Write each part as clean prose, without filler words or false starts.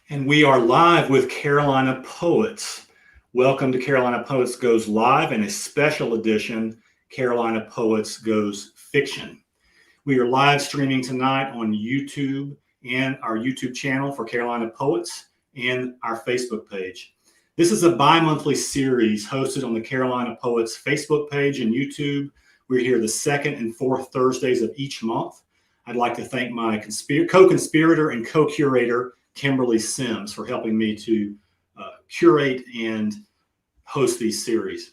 And we are live with Carolina Poets. Welcome to Carolina Poets Goes Live and a special edition, Carolina Poets Goes Fiction. We are live streaming tonight on YouTube and our YouTube channel for Carolina Poets and our Facebook page. This is a bi-monthly series hosted on the Carolina Poets Facebook page and YouTube. We're here the second and fourth Thursdays of each month. I'd like to thank my co-conspirator and co-curator, Kimberly Sims, for helping me to curate and host these series.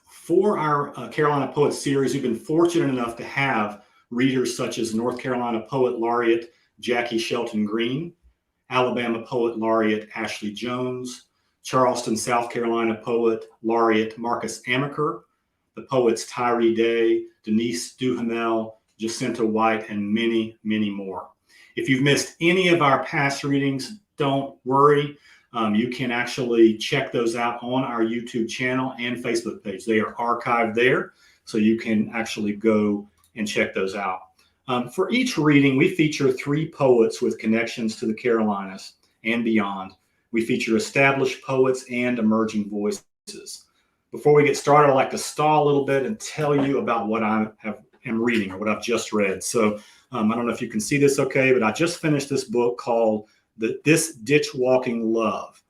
For our Carolina Poets series, we've been fortunate enough to have readers such as North Carolina Poet Laureate Jackie Shelton Green, Alabama Poet Laureate Ashley Jones, Charleston, South Carolina Poet Laureate Marcus Amaker, the poets Tyree Day, Denise Duhamel, Jacinta White, and many, many more. If you've missed any of our past readings, don't worry. You can actually check those out on our YouTube channel and Facebook page. They are archived there, so you can actually go and check those out. For each reading, we feature 3 poets with connections to the Carolinas and beyond. We feature established poets and emerging voices. Before we get started, I'd like to stall a little bit and tell you about what I am reading or what I've just read. So I don't know if you can see this okay, but I just finished this book called This Ditch Walking Love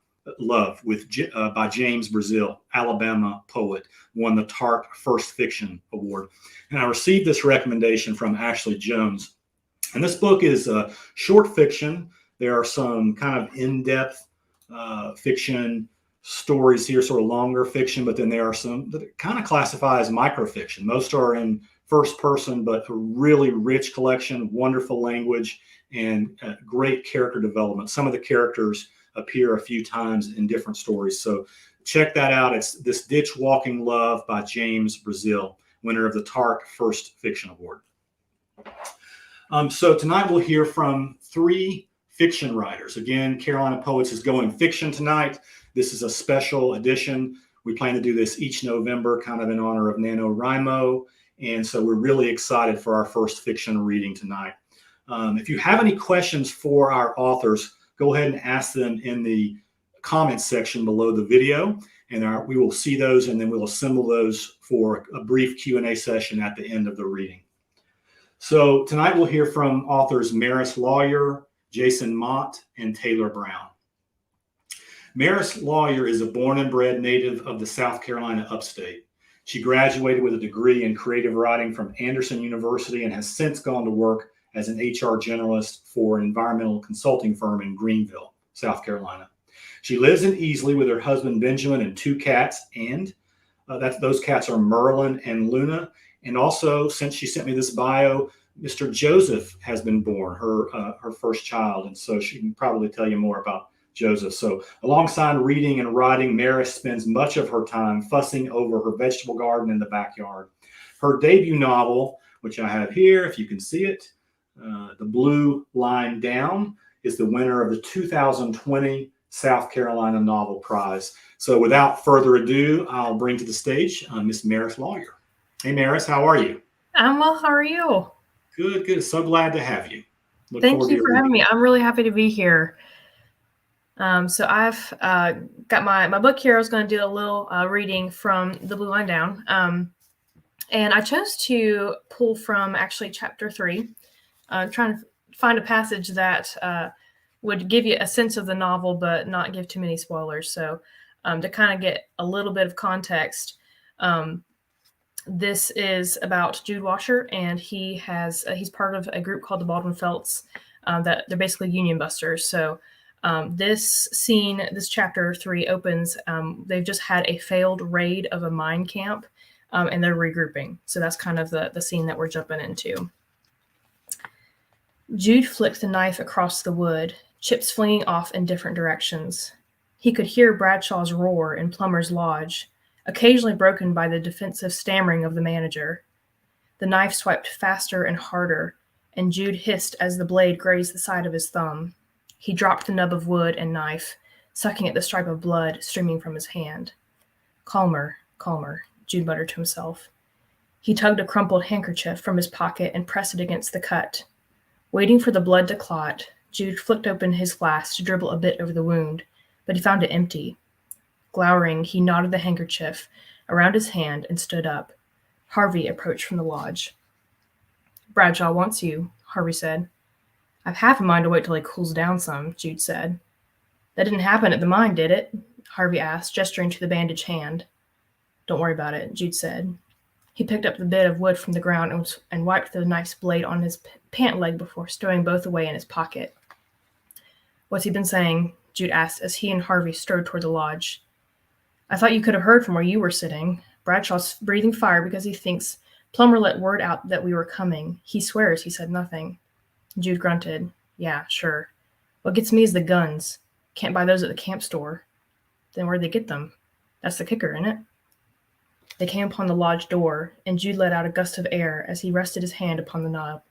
by James Brazil, Alabama poet, won the Tart First Fiction Award. And I received this recommendation from Ashley Jones. And this book is short fiction. There are some kind of in-depth fiction stories here, sort of longer fiction, but then there are some that kind of classify as microfiction. Most are in first person, but a really rich collection, wonderful language, and great character development. Some of the characters appear a few times in different stories. So check that out. It's This Ditch Walking Love by James Brazil, winner of the Tart First Fiction Award. So tonight we'll hear from 3 fiction writers. Again, Carolina Poets is going fiction tonight. This is a special edition. We plan to do this each November, kind of in honor of NaNoWRIMO. And so we're really excited for our first fiction reading tonight. If you have any questions for our authors, go ahead and ask them in the comments section below the video. And we will see those, and then we'll assemble those for a brief Q&A session at the end of the reading. So tonight we'll hear from authors Maris Lawyer, Jason Mott, and Taylor Brown. Maris Lawyer is a born and bred native of the South Carolina upstate. She graduated with a degree in creative writing from Anderson University and has since gone to work as an HR generalist for an environmental consulting firm in Greenville, South Carolina. She lives in Easley with her husband Benjamin and 2 cats, and those cats are Merlin and Luna. And also, since she sent me this bio, Mr. Joseph has been born, her first child, and so she can probably tell you more about Joseph. So alongside reading and writing, Maris spends much of her time fussing over her vegetable garden in the backyard. Her debut novel, which I have here, if you can see it, The Blue Line Down, is the winner of the 2020 South Carolina Novel Prize. So without further ado, I'll bring to the stage Miss Maris Lawyer. Hey, Maris, how are you? I'm well. How are you? Good, good. So glad to have you. Thank you for having me. I'm really happy to be here. So I've got my book here. I was going to do a little reading from The Blue Line Down. And I chose to pull from actually chapter 3, trying to find a passage that would give you a sense of the novel, but not give too many spoilers. So to kind of get a little bit of context, this is about Jude Washer, and he's part of a group called the Baldwin Felts that they're basically union busters. So this chapter 3 opens, they've just had a failed raid of a mine camp, and they're regrouping. So that's kind of the scene that we're jumping into. Jude flicked the knife across the wood, chips flinging off in different directions. He could hear Bradshaw's roar in Plummer's Lodge, occasionally broken by the defensive stammering of the manager. The knife swiped faster and harder, and Jude hissed as the blade grazed the side of his thumb. He dropped the nub of wood and knife, sucking at the stripe of blood streaming from his hand. Calmer, calmer, Jude muttered to himself. He tugged a crumpled handkerchief from his pocket and pressed it against the cut. Waiting for the blood to clot, Jude flicked open his flask to dribble a bit over the wound, but he found it empty. Glowering, he knotted the handkerchief around his hand and stood up. Harvey approached from the lodge. "Bradshaw wants you," Harvey said. "I've half a mind to wait till he cools down some," Jude said. "That didn't happen at the mine, did it?" Harvey asked, gesturing to the bandaged hand. "Don't worry about it," Jude said. He picked up the bit of wood from the ground and wiped the knife's blade on his pant leg before stowing both away in his pocket. "What's he been saying?" Jude asked as he and Harvey strode toward the lodge. "I thought you could have heard from where you were sitting. Bradshaw's breathing fire because he thinks Plummer let word out that we were coming. He swears he said nothing." Jude grunted. "Yeah, sure. What gets me is the guns. Can't buy those at the camp store." "Then where'd they get them?" "That's the kicker, isn't it?" They came upon the lodge door, and Jude let out a gust of air as he rested his hand upon the knob.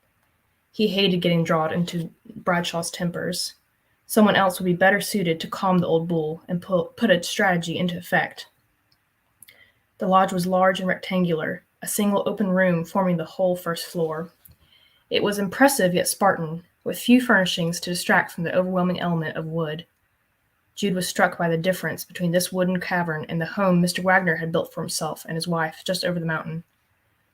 He hated getting drawn into Bradshaw's tempers. Someone else would be better suited to calm the old bull and put a strategy into effect. The lodge was large and rectangular, a single open room forming the whole first floor. It was impressive yet Spartan, with few furnishings to distract from the overwhelming element of wood. Jude was struck by the difference between this wooden cavern and the home Mr. Wagner had built for himself and his wife just over the mountain.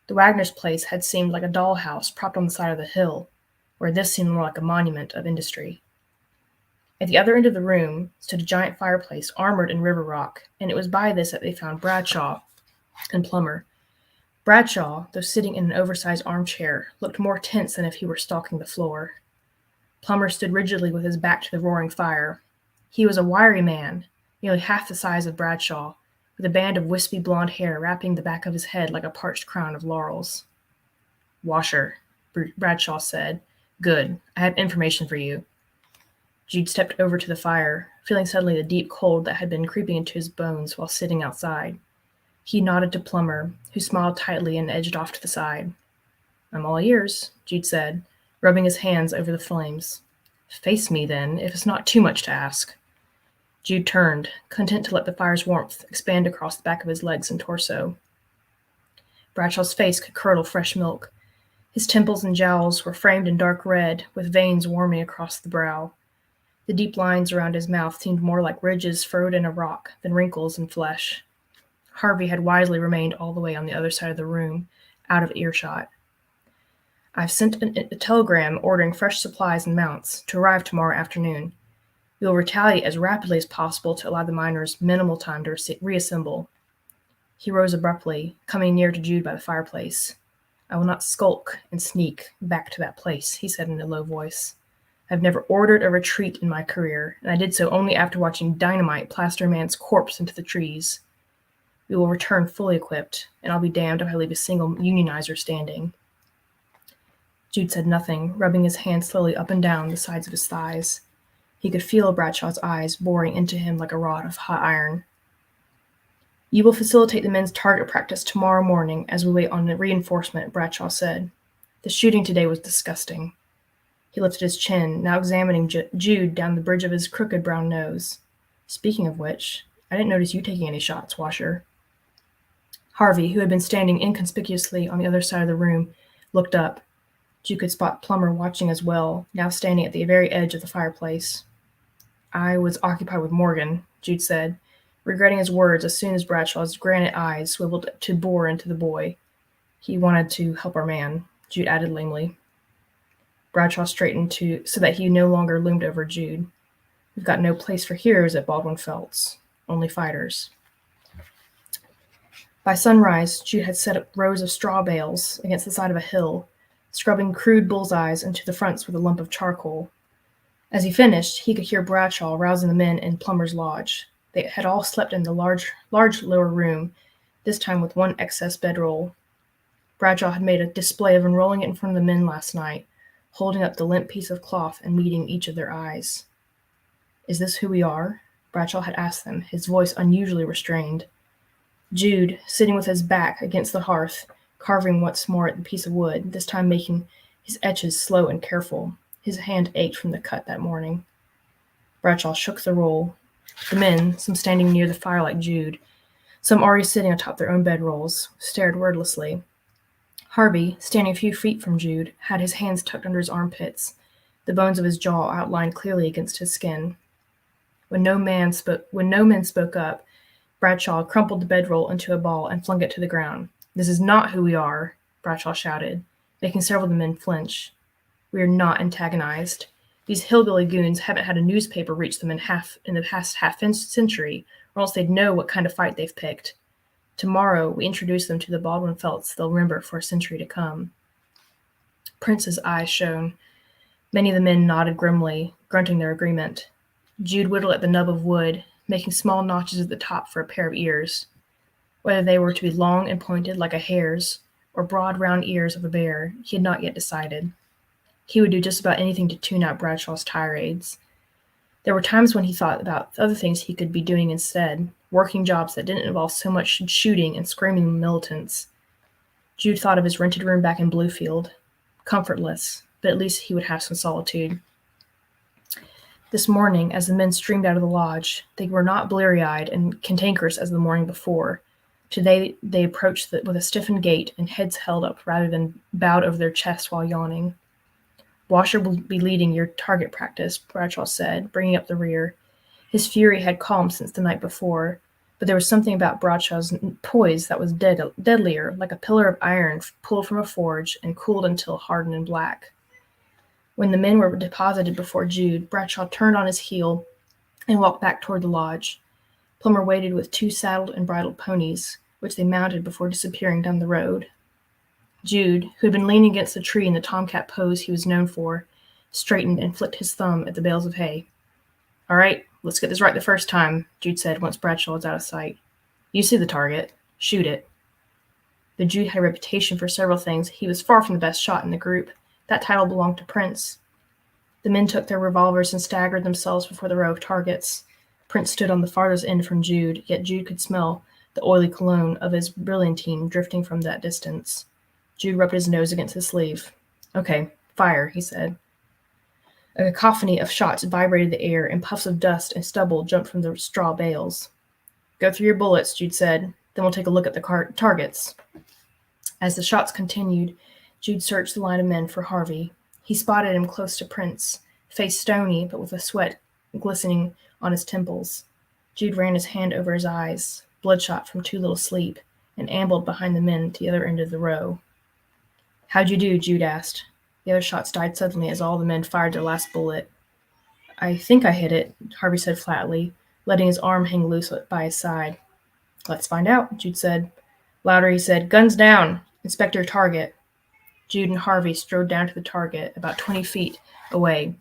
The Wagner's place had seemed like a dollhouse propped on the side of the hill, where this seemed more like a monument of industry. At the other end of the room stood a giant fireplace armored in river rock, and it was by this that they found Bradshaw and Plummer. Bradshaw, though sitting in an oversized armchair, looked more tense than if he were stalking the floor. Plummer stood rigidly with his back to the roaring fire. He was a wiry man, nearly half the size of Bradshaw, with a band of wispy blonde hair wrapping the back of his head like a parched crown of laurels. "Washer," Bradshaw said. "Good. I have information for you." Jude stepped over to the fire, feeling suddenly the deep cold that had been creeping into his bones while sitting outside. He nodded to Plummer, who smiled tightly and edged off to the side. "I'm all ears," Jude said, rubbing his hands over the flames. "Face me, then, if it's not too much to ask." Jude turned, content to let the fire's warmth expand across the back of his legs and torso. Bradshaw's face could curdle fresh milk. His temples and jowls were framed in dark red, with veins warming across the brow. The deep lines around his mouth seemed more like ridges furrowed in a rock than wrinkles in flesh. Harvey had wisely remained all the way on the other side of the room, out of earshot. "I've sent a telegram ordering fresh supplies and mounts to arrive tomorrow afternoon. We will retaliate as rapidly as possible to allow the miners minimal time to reassemble." He rose abruptly, coming near to Jude by the fireplace. "I will not skulk and sneak back to that place," he said in a low voice. "I've never ordered a retreat in my career, and I did so only after watching dynamite plaster a man's corpse into the trees. We will return fully equipped, and I'll be damned if I leave a single unionizer standing." Jude said nothing, rubbing his hand slowly up and down the sides of his thighs. He could feel Bradshaw's eyes boring into him like a rod of hot iron. "You will facilitate the men's target practice tomorrow morning as we wait on the reinforcement," Bradshaw said. "The shooting today was disgusting." He lifted his chin, now examining Jude down the bridge of his crooked brown nose. "Speaking of which, I didn't notice you taking any shots, Washer." Harvey, who had been standing inconspicuously on the other side of the room, looked up. Jude could spot Plummer watching as well, now standing at the very edge of the fireplace. "I was occupied with Morgan," Jude said, regretting his words as soon as Bradshaw's granite eyes swiveled to bore into the boy. "He wanted to help our man," Jude added lamely. Bradshaw straightened so that he no longer loomed over Jude. "We've got no place for heroes at Baldwin Felts, only fighters." By sunrise, Jude had set up rows of straw bales against the side of a hill, scrubbing crude bullseyes into the fronts with a lump of charcoal. As he finished, he could hear Bradshaw rousing the men in Plummer's lodge. They had all slept in the large lower room, this time with one excess bedroll. Bradshaw had made a display of unrolling it in front of the men last night, holding up the limp piece of cloth and meeting each of their eyes. "Is this who we are?" Bradshaw had asked them, his voice unusually restrained. Jude, sitting with his back against the hearth, carving once more at the piece of wood, this time making his etches slow and careful. His hand ached from the cut that morning. Bradshaw shook the roll. The men, some standing near the fire like Jude, some already sitting atop their own bedrolls, stared wordlessly. Harvey, standing a few feet from Jude, had his hands tucked under his armpits, the bones of his jaw outlined clearly against his skin. When no men spoke up, Bradshaw crumpled the bedroll into a ball and flung it to the ground. "This is not who we are," Bradshaw shouted, making several of the men flinch. "We are not antagonized. These hillbilly goons haven't had a newspaper reach them in the past half century, or else they'd know what kind of fight they've picked. Tomorrow we introduce them to the Baldwin Felts they'll remember for a century to come." Prince's eyes shone. Many of the men nodded grimly, grunting their agreement. Jude whittled at the nub of wood, making small notches at the top for a pair of ears. Whether they were to be long and pointed like a hare's, or broad round ears of a bear, he had not yet decided. He would do just about anything to tune out Bradshaw's tirades. There were times when he thought about other things he could be doing instead, working jobs that didn't involve so much shooting and screaming militants. Jude thought of his rented room back in Bluefield. Comfortless, but at least he would have some solitude. This morning, as the men streamed out of the lodge, they were not bleary-eyed and cantankerous as the morning before. Today they approached with a stiffened gait and heads held up rather than bowed over their chests while yawning. "Washer will be leading your target practice," Bradshaw said, bringing up the rear. His fury had calmed since the night before, but there was something about Bradshaw's poise that was deadlier, like a pillar of iron pulled from a forge and cooled until hardened and black. When the men were deposited before Jude, Bradshaw turned on his heel and walked back toward the lodge. Plummer waited with 2 saddled and bridled ponies, which they mounted before disappearing down the road. Jude, who had been leaning against the tree in the tomcat pose he was known for, straightened and flicked his thumb at the bales of hay. "All right, let's get this right the first time," Jude said once Bradshaw was out of sight. "You see the target. Shoot it." Though Jude had a reputation for several things, he was far from the best shot in the group. That title belonged to Prince. The men took their revolvers and staggered themselves before the row of targets. Prince stood on the farthest end from Jude, yet Jude could smell the oily cologne of his brilliantine drifting from that distance. Jude rubbed his nose against his sleeve. "Okay, fire," he said. A cacophony of shots vibrated the air, and puffs of dust and stubble jumped from the straw bales. "Go through your bullets," Jude said. "Then we'll take a look at the targets." As the shots continued, Jude searched the line of men for Harvey. He spotted him close to Prince, face stony but with a sweat glistening on his temples. Jude ran his hand over his eyes, bloodshot from too little sleep, and ambled behind the men at the other end of the row. "How'd you do?" Jude asked. The other shots died suddenly as all the men fired their last bullet. "I think I hit it," Harvey said flatly, letting his arm hang loose by his side. "Let's find out," Jude said. Louder, he said, "Guns down! Inspect your target." Jude and Harvey strode down to the target, about 20 feet away.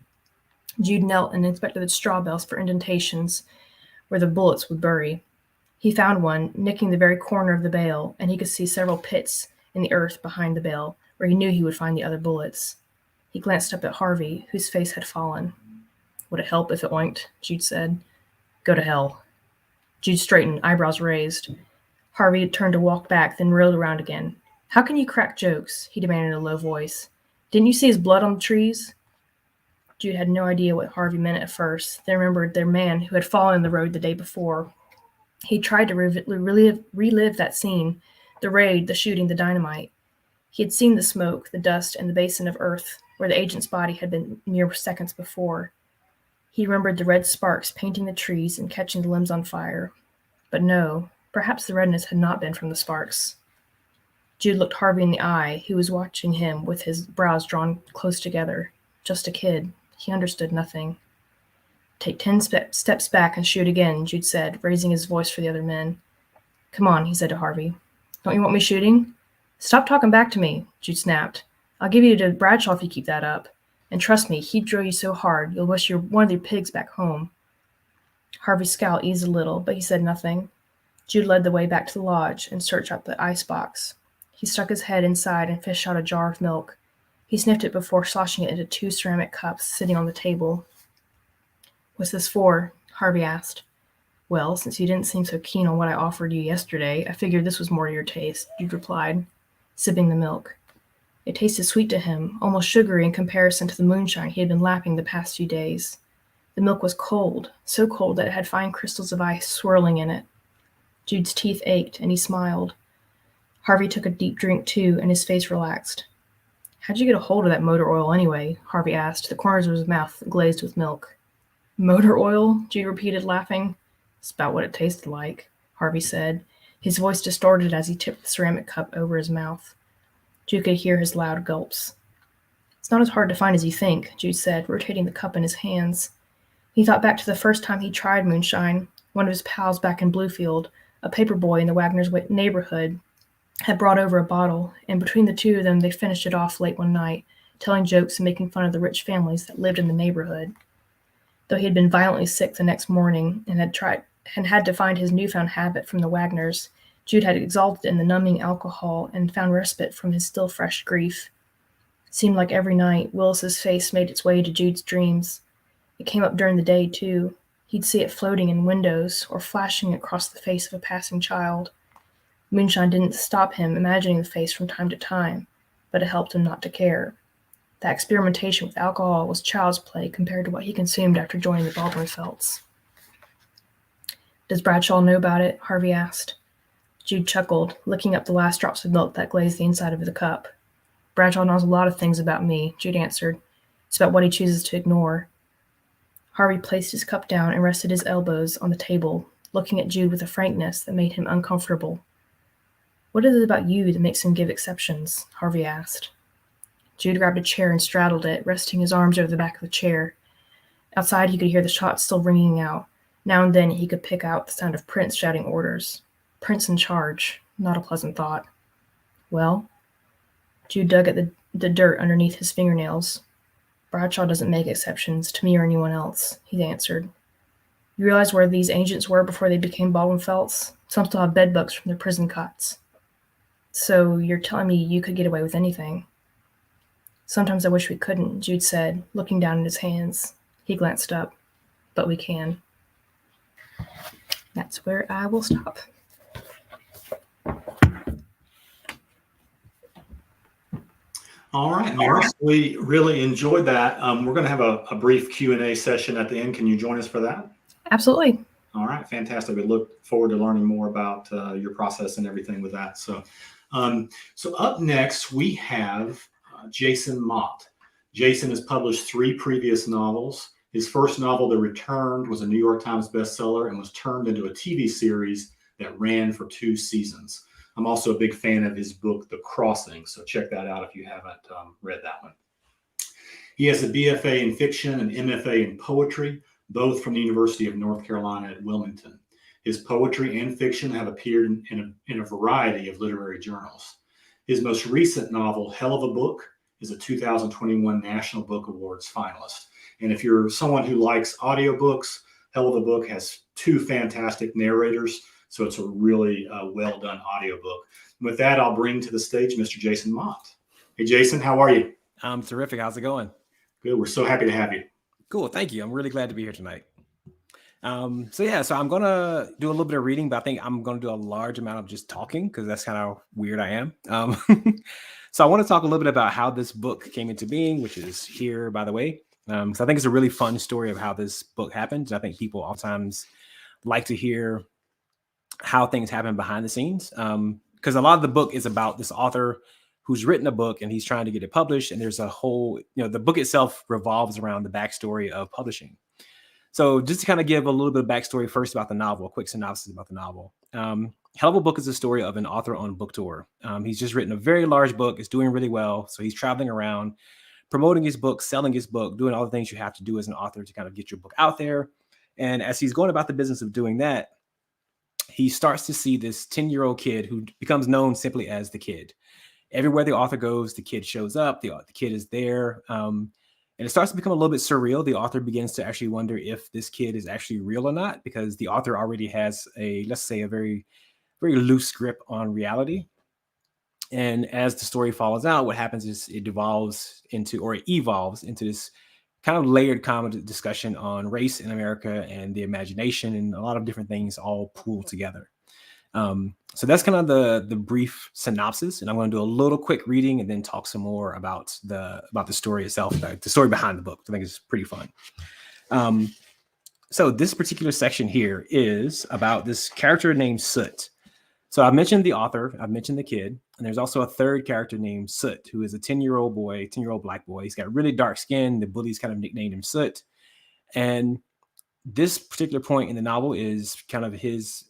Jude knelt and inspected the straw bales for indentations where the bullets would bury. He found one, nicking the very corner of the bale, and he could see several pits in the earth behind the bale, where he knew he would find the other bullets. He glanced up at Harvey, whose face had fallen. "Would it help if it oinked?" Jude said. "Go to hell." Jude straightened, eyebrows raised. Harvey turned to walk back, then reeled around again. "How can you crack jokes?" he demanded in a low voice. "Didn't you see his blood on the trees?" Jude had no idea what Harvey meant at first. They remembered their man who had fallen in the road the day before. He tried to relive that scene, the raid, the shooting, the dynamite. He had seen the smoke, the dust, and the basin of earth where the agent's body had been mere seconds before. He remembered the red sparks painting the trees and catching the limbs on fire. But no, perhaps the redness had not been from the sparks. Jude looked Harvey in the eye, who was watching him with his brows drawn close together. Just a kid. He understood nothing. "Take 10 steps back and shoot again," Jude said, raising his voice for the other men. "Come on," he said to Harvey. "Don't you want me shooting?" "Stop talking back to me," Jude snapped. "I'll give you to Bradshaw if you keep that up. And trust me, he'd drill you so hard you'll wish you're one of your pigs back home." Harvey's scowl eased a little, but he said nothing. Jude led the way back to the lodge and searched out the icebox. He stuck his head inside and fished out a jar of milk. He sniffed it before sloshing it into 2 ceramic cups sitting on the table. "What's this for?" Harvey asked. "Well, since you didn't seem so keen on what I offered you yesterday, I figured this was more to your taste," Jude replied, sipping the milk. It tasted sweet to him, almost sugary in comparison to the moonshine he had been lapping the past few days. The milk was cold, so cold that it had fine crystals of ice swirling in it. Jude's teeth ached, and he smiled. Harvey took a deep drink too, and his face relaxed. How'd you get a hold of that motor oil anyway? Harvey asked, the corners of his mouth glazed with milk. Motor oil? Jude repeated, laughing. It's about what it tasted like, Harvey said, his voice distorted as he tipped the ceramic cup over his mouth. Jude could hear his loud gulps. It's not as hard to find as you think, Jude said, rotating the cup in his hands. He thought back to the first time he tried moonshine. One of his pals back in Bluefield, a paper boy in the Wagner's neighborhood, had brought over a bottle, and between the two of them they finished it off late one night, telling jokes and making fun of the rich families that lived in the neighborhood. Though he had been violently sick the next morning and had to find his newfound habit from the Wagners, Jude had exulted in the numbing alcohol and found respite from his still fresh grief. It seemed like every night Willis's face made its way to Jude's dreams. It came up during the day, too. He'd see it floating in windows or flashing across the face of a passing child. Moonshine didn't stop him imagining the face from time to time, but it helped him not to care. That experimentation with alcohol was child's play compared to what he consumed after joining the Baldwin-Felts. Does Bradshaw know about it? Harvey asked. Jude chuckled, licking up the last drops of milk that glazed the inside of the cup. Bradshaw knows a lot of things about me, Jude answered. It's about what he chooses to ignore. Harvey placed his cup down and rested his elbows on the table, looking at Jude with a frankness that made him uncomfortable. What is it about you that makes him give exceptions? Harvey asked. Jude grabbed a chair and straddled it, resting his arms over the back of the chair. Outside, he could hear the shots still ringing out. Now and then, he could pick out the sound of Prince shouting orders. Prince in charge. Not a pleasant thought. Well? Jude dug at the dirt underneath his fingernails. Bradshaw doesn't make exceptions, to me or anyone else, he answered. You realize where these agents were before they became Baldwin-Felts? Some still have bedbugs from their prison cots. So you're telling me you could get away with anything? Sometimes I wish we couldn't, Jude said, looking down at his hands. He glanced up. But we can. That's where I will stop. All right, Maris, we really enjoyed that. We're going to have a brief Q&A session at the end. Can you join us for that? Absolutely. All right, fantastic. We look forward to learning more about your process and everything with that. So up next, we have Jason Mott. Jason has published 3 previous novels. His first novel, The Returned, was a New York Times bestseller and was turned into a TV series that ran for 2 seasons. I'm also a big fan of his book, The Crossing, so check that out if you haven't read that one. He has a BFA in fiction and MFA in poetry, both from the University of North Carolina at Wilmington. His poetry and fiction have appeared in a variety of literary journals. His most recent novel, Hell of a Book, is a 2021 National Book Awards finalist. And if you're someone who likes audiobooks, Hell of a Book has 2 fantastic narrators, so it's a really well-done audiobook. With that, I'll bring to the stage Mr. Jason Mott. Hey, Jason, how are you? I'm terrific. How's it going? Good. We're so happy to have you. Cool. Thank you. I'm really glad to be here tonight. So I'm going to do a little bit of reading, but I think I'm going to do a large amount of just talking because that's kind of weird I am. So I want to talk a little bit about how this book came into being, which is here, by the way. Because I think it's a really fun story of how this book happened. I think people oftentimes like to hear how things happen behind the scenes. Because a lot of the book is about this author who's written a book and he's trying to get it published. And there's a whole, the book itself revolves around the backstory of publishing. So just to kind of give a little bit of backstory first about the novel, a quick synopsis about the novel. Hell of a Book is a story of an author on book tour. He's just written a very large book. It's doing really well. So he's traveling around, promoting his book, selling his book, doing all the things you have to do as an author to kind of get your book out there. And as he's going about the business of doing that, he starts to see this 10-year-old kid who becomes known simply as the kid. Everywhere the author goes, the kid shows up, the kid is there. And it starts to become a little bit surreal. The author begins to actually wonder if this kid is actually real or not, because the author already has a very, very loose grip on reality. And as the story follows out, what happens is it evolves into this kind of layered comedy discussion on race in America and the imagination and a lot of different things all pooled together. So that's kind of the brief synopsis. And I'm going to do a little quick reading and then talk some more about the story itself, the story behind the book. I think it's pretty fun. So this particular section here is about this character named Soot. So I've mentioned the author, I've mentioned the kid, and there's also a third character named Soot, who is a 10-year-old boy, 10-year-old black boy. He's got really dark skin. The bullies kind of nicknamed him Soot. And this particular point in the novel is kind of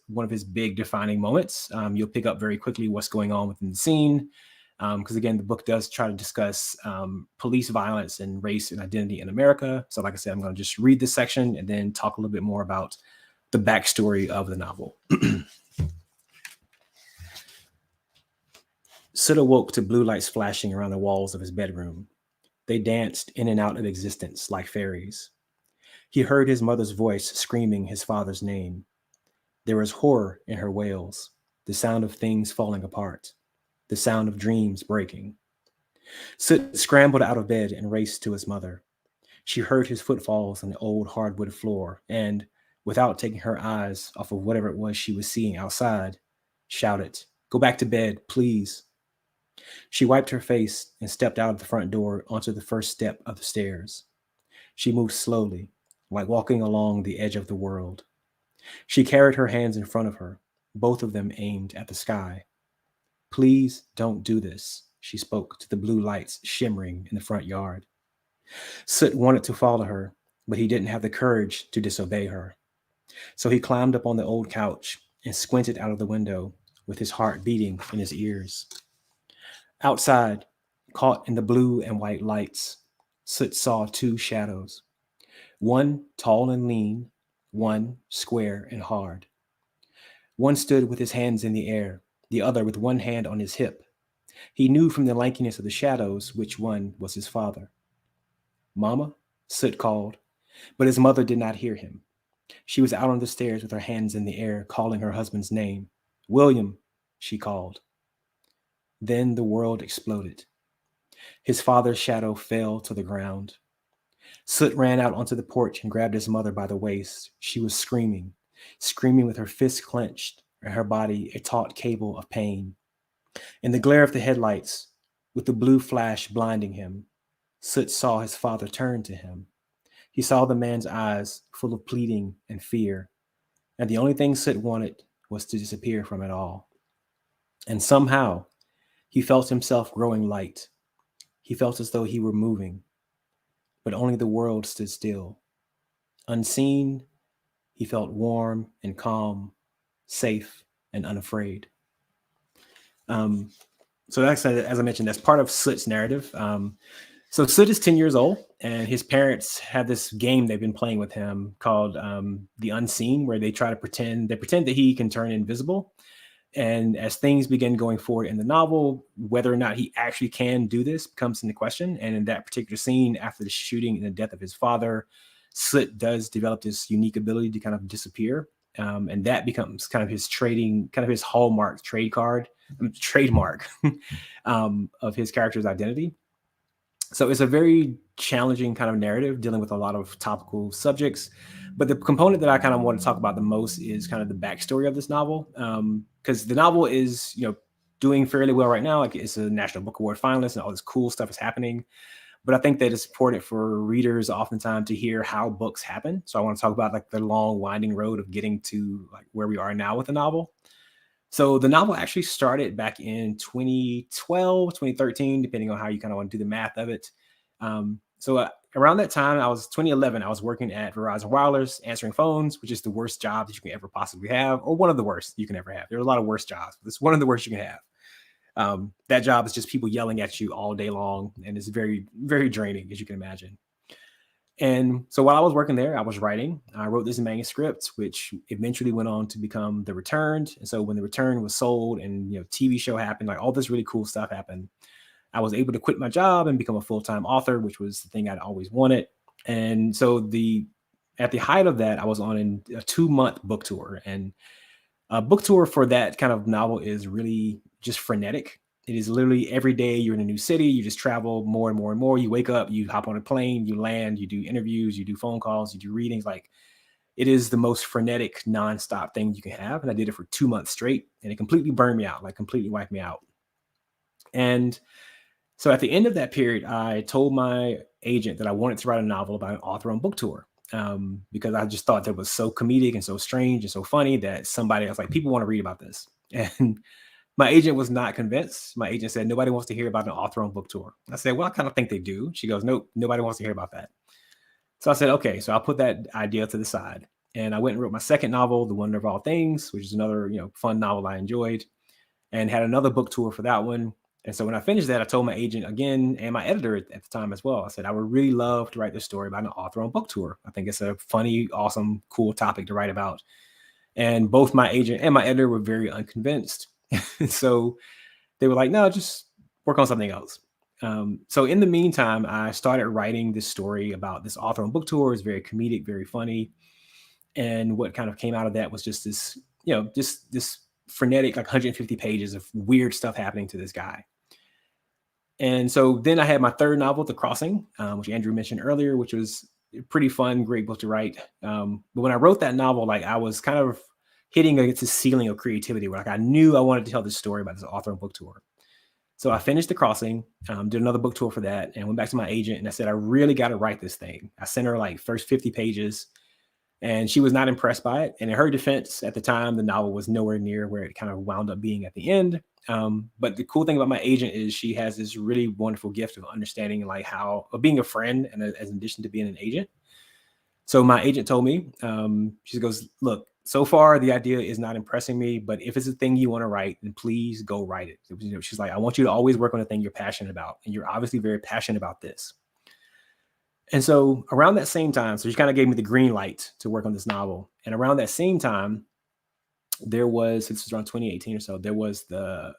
one of his big defining moments. You'll pick up very quickly what's going on within the scene. Because again, the book does try to discuss police violence and race and identity in America. So like I said, I'm going to just read this section and then talk a little bit more about the backstory of the novel. Soot awoke to blue lights flashing around the walls of his bedroom. They danced in and out of existence like fairies. He heard his mother's voice screaming his father's name. There was horror in her wails, the sound of things falling apart, the sound of dreams breaking. Soot scrambled out of bed and raced to his mother. She heard his footfalls on the old hardwood floor and, without taking her eyes off of whatever it was she was seeing outside, shouted, "Go back to bed, please." She wiped her face and stepped out of the front door onto the first step of the stairs. She moved slowly, like walking along the edge of the world. She carried her hands in front of her, both of them aimed at the sky. "Please don't do this," she spoke to the blue lights shimmering in the front yard. Soot wanted to follow her, but he didn't have the courage to disobey her. So he climbed up on the old couch and squinted out of the window with his heart beating in his ears. Outside, caught in the blue and white lights, Soot saw two shadows. One tall and lean, one square and hard. One stood with his hands in the air, the other with one hand on his hip. He knew from the lankiness of the shadows which one was his father. "Mama," Soot called, but his mother did not hear him. She was out on the stairs with her hands in the air, calling her husband's name. "William," she called. Then the world exploded. His father's shadow fell to the ground. Soot ran out onto the porch and grabbed his mother by the waist. She was screaming with her fists clenched and her body a taut cable of pain. In the glare of the headlights, with the blue flash blinding him, Soot saw his father turn to him. He saw the man's eyes full of pleading and fear, and the only thing Soot wanted was to disappear from it all. And somehow, he felt himself growing light. He felt as though he were moving, but only the world stood still. Unseen, he felt warm and calm, safe and unafraid. So that's, as I mentioned, that's part of Soot's narrative. So Soot is 10 years old, and his parents have this game they've been playing with him called The Unseen, where they pretend that he can turn invisible. And as things begin going forward in the novel, whether or not he actually can do this comes into question. And in that particular scene, after the shooting and the death of his father, Soot does develop this unique ability to kind of disappear. And that becomes kind of his his hallmark trademark of his character's identity. So it's a very challenging kind of narrative dealing with a lot of topical subjects. But the component that I kind of want to talk about the most is kind of the backstory of this novel. Because the novel is, doing fairly well right now. Like, it's a National Book Award finalist and all this cool stuff is happening. But I think that it's important for readers oftentimes to hear how books happen. So I want to talk about like the long winding road of getting to like where we are now with the novel. So the novel actually started back in 2012, 2013, depending on how you kind of want to do the math of it. Around that time, 2011, I was working at Verizon Wireless, answering phones, which is the worst job that you can ever possibly have, or one of the worst you can ever have. There are a lot of worse jobs, but it's one of the worst you can have. That job is just people yelling at you all day long, and it's very, very draining, as you can imagine. And so while I was working there, I was writing. I wrote this manuscript, which eventually went on to become The Returned. And so when The Returned was sold and TV show happened, like all this really cool stuff happened, I was able to quit my job and become a full-time author, which was the thing I'd always wanted. And so at the height of that, I was on a 2-month book tour. And a book tour for that kind of novel is really just frenetic. It is literally every day you're in a new city. You just travel more and more and more. You wake up, you hop on a plane, you land, you do interviews, you do phone calls, you do readings. Like, it is the most frenetic, nonstop thing you can have. And I did it for 2 months straight, and it completely burned me out, like completely wiped me out. And so at the end of that period, I told my agent that I wanted to write a novel about an author on book tour, because I just thought that was so comedic and so strange and so funny that somebody else, like, people want to read about this. And my agent was not convinced. My agent said, nobody wants to hear about an author-owned book tour. I said, well, I kind of think they do. She goes, nope, nobody wants to hear about that. So I said, okay, so I'll put that idea to the side. And I went and wrote my second novel, The Wonder of All Things, which is another, fun novel I enjoyed, and had another book tour for that one. And so when I finished that, I told my agent again and my editor at the time as well. I said, I would really love to write this story about an author-owned book tour. I think it's a funny, awesome, cool topic to write about. And both my agent and my editor were very unconvinced. So they were like, no, just work on something else. So in the meantime, I started writing this story about this author-owned book tour. It's very comedic, very funny. And what kind of came out of that was just this, just this frenetic, like 150 pages of weird stuff happening to this guy. And so then I had my third novel, The Crossing, which Andrew mentioned earlier, which was a pretty fun, great book to write. But when I wrote that novel, like I was kind of hitting against the ceiling of creativity where like I knew I wanted to tell this story about this author and book tour. So I finished The Crossing, did another book tour for that, and went back to my agent and I said, I really got to write this thing. I sent her like first 50 pages and she was not impressed by it. And in her defense at the time, the novel was nowhere near where it kind of wound up being at the end. But the cool thing about my agent is she has this really wonderful gift of understanding like how, of being a friend and as in addition to being an agent. So my agent told me, she goes, look, so far the idea is not impressing me, but if it's a thing you want to write, then please go write it. She's like, I want you to always work on the thing you're passionate about. And you're obviously very passionate about this. And so around that same time, so she kind of gave me the green light to work on this novel. And around that same time, there was, this was around 2018 or so, there was the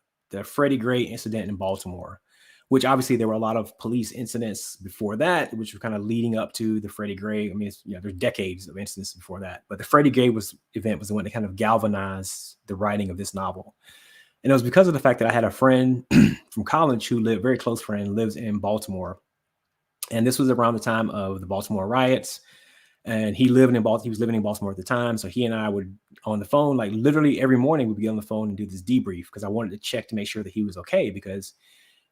Freddie Gray incident in Baltimore, which obviously there were a lot of police incidents before that, which were kind of leading up to the Freddie Gray. I mean, there's decades of incidents before that, but the Freddie Gray event was the one that kind of galvanized the writing of this novel. And it was because of the fact that I had a friend from college who lived, very close friend, lives in Baltimore. And this was around the time of the Baltimore riots. And he was living in Baltimore at the time. So he and I would on the phone, like literally every morning we'd get on the phone and do this debrief because I wanted to check to make sure that he was okay, because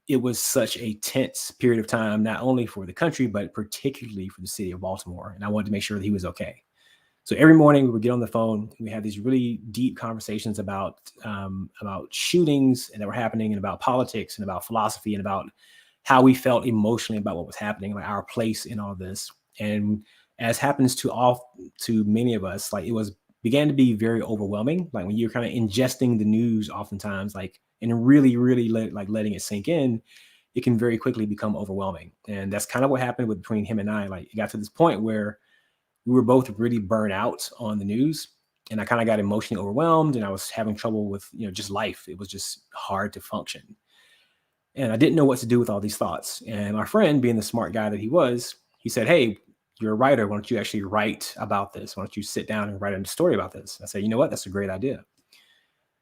it was such a tense period of time, not only for the country, but particularly for the city of Baltimore. And I wanted to make sure that he was okay. So every morning we would get on the phone and we had these really deep conversations about shootings and that were happening, and about politics and about philosophy and about how we felt emotionally about what was happening, like our place in all this. And as happens to many of us, like began to be very overwhelming. Like when you're kind of ingesting the news oftentimes, like, and really, really letting it sink in, it can very quickly become overwhelming. And that's kind of what happened between him and I. Like it got to this point where we were both really burnt out on the news, and I kind of got emotionally overwhelmed, and I was having trouble with, just life. It was just hard to function. And I didn't know what to do with all these thoughts. And my friend, being the smart guy that he was, he said, hey, you're a writer. Why don't you actually write about this? Why don't you sit down and write a story about this? I said, you know what? That's a great idea.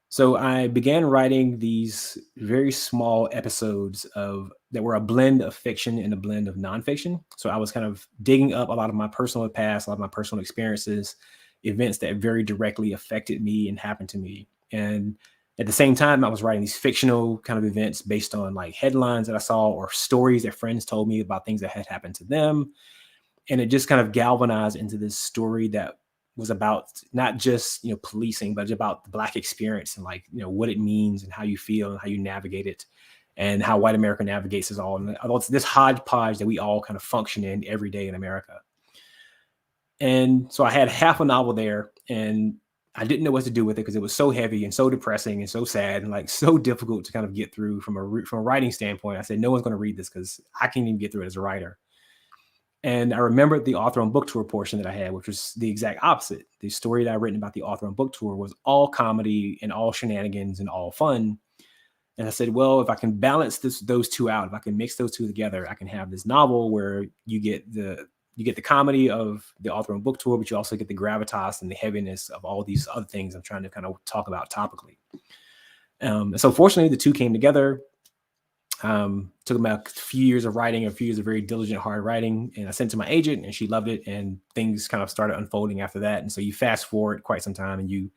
So I began writing these very small episodes that were a blend of fiction and a blend of nonfiction. So I was kind of digging up a lot of my personal past, a lot of my personal experiences, events that very directly affected me and happened to me. And at the same time, I was writing these fictional kind of events based on like headlines that I saw or stories that friends told me about things that had happened to them. And it just kind of galvanized into this story that was about not just, policing, but about the Black experience and like, what it means and how you feel and how you navigate it and how white America navigates us all. And it's this hodgepodge that we all kind of function in every day in America. And so I had half a novel there, and I didn't know what to do with it because it was so heavy and so depressing and so sad and like so difficult to kind of get through from a writing standpoint. I said, no one's going to read this because I can't even get through it as a writer. And I remembered the author on book tour portion that I had, which was the exact opposite. The story that I written about the author on book tour was all comedy and all shenanigans and all fun. And I said, well, if I can balance those two out, if I can mix those two together, I can have this novel where you get the comedy of the author on book tour, but you also get the gravitas and the heaviness of all these other things I'm trying to kind of talk about topically. So fortunately, the two came together. Took about a few years of writing, a few years of very diligent, hard writing, and I sent it to my agent, and she loved it, and things kind of started unfolding after that. And so you fast forward quite some time, and you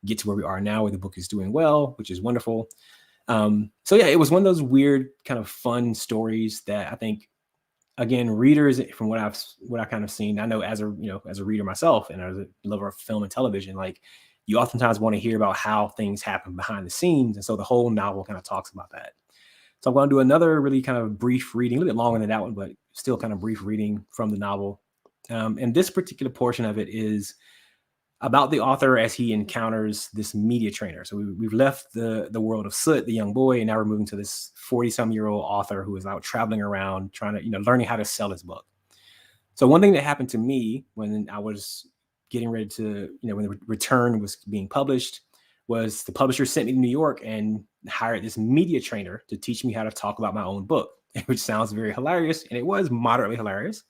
get to where we are now, where the book is doing well, which is wonderful. So yeah, it was one of those weird kind of fun stories that I think, again, readers, from what I kind of seen, I know as a reader myself and as a lover of film and television, like You oftentimes want to hear about how things happen behind the scenes. And so the whole novel kind of talks about that. So I'm going to do another really kind of brief reading, a little bit longer than that one, but still kind of brief reading from the novel. And this particular portion of it is about the author as he encounters this media trainer. So we've left the world of Soot, the young boy, and now we're moving to this 40-some-year-old author who is out traveling around trying to, learning how to sell his book. So one thing that happened to me when I was getting ready to, when the return was being published, was the publisher sent me to New York and hired this media trainer to teach me how to talk about my own book, which sounds very hilarious. And it was moderately hilarious.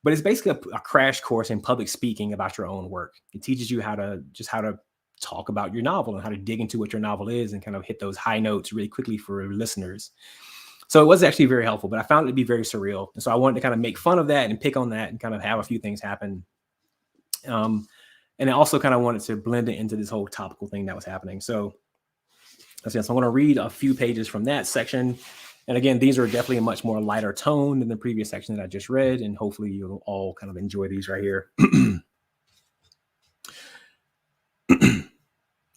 But it's basically a crash course in public speaking about your own work. It teaches you how to talk about your novel and how to dig into what your novel is and kind of hit those high notes really quickly for listeners. So it was actually very helpful, but I found it to be very surreal. And so I wanted to kind of make fun of that and pick on that and kind of have a few things happen. And I also kind of wanted to blend it into this whole topical thing that was happening. So I'm going to read a few pages from that section. And again, these are definitely a much more lighter tone than the previous section that I just read. And hopefully you'll all kind of enjoy these right here.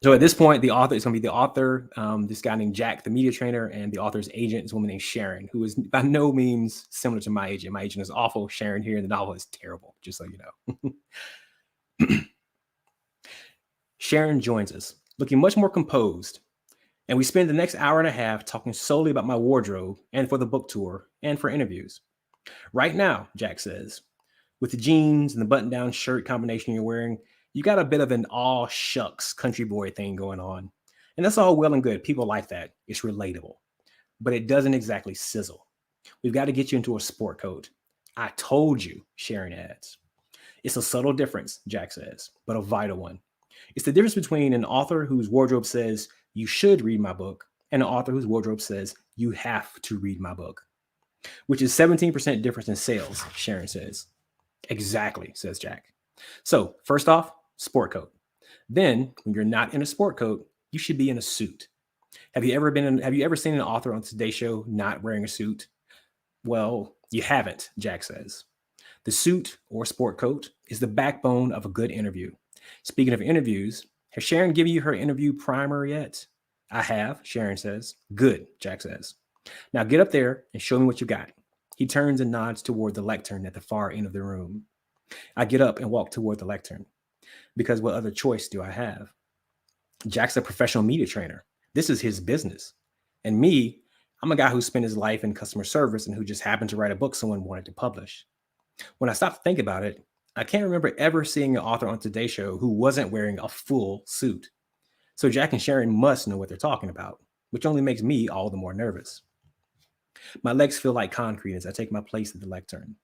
So at this point, the author is going to be the author, this guy named Jack, the media trainer, and the author's agent is a woman named Sharon, who is by no means similar to my agent. My agent is awful. Sharon here in the novel is terrible, just so you know. Sharon joins us, looking much more composed. And we spend the next hour and a half talking solely about my wardrobe and for the book tour and for interviews. Right now, Jack says, with the jeans and the button-down shirt combination you're wearing, you got a bit of an aw shucks country boy thing going on. And that's all well and good. People like that. It's relatable. But it doesn't exactly sizzle. We've got to get you into a sport coat. I told you, Sharon adds. It's a subtle difference, Jack says, but a vital one. It's the difference between an author whose wardrobe says, you should read my book, and an author whose wardrobe says, you have to read my book, which is 17% difference in sales, Sharon says. Exactly, says Jack. So first off, sport coat. Then when you're not in a sport coat, you should be in a suit. Have you ever seen an author on Today Show not wearing a suit? Well, you haven't, Jack says. The suit or sport coat is the backbone of a good interview. Speaking of interviews, has Sharon given you her interview primer yet? I have, Sharon says. Good, Jack says. Now get up there and show me what you got. He turns and nods toward the lectern at the far end of the room. I get up and walk toward the lectern. Because what other choice do I have? Jack's a professional media trainer. This is his business. And me, I'm a guy who spent his life in customer service and who just happened to write a book someone wanted to publish. When I stop to think about it, I can't remember ever seeing an author on Today Show who wasn't wearing a full suit. So Jack and Sharon must know what they're talking about, which only makes me all the more nervous. My legs feel like concrete as I take my place at the lectern.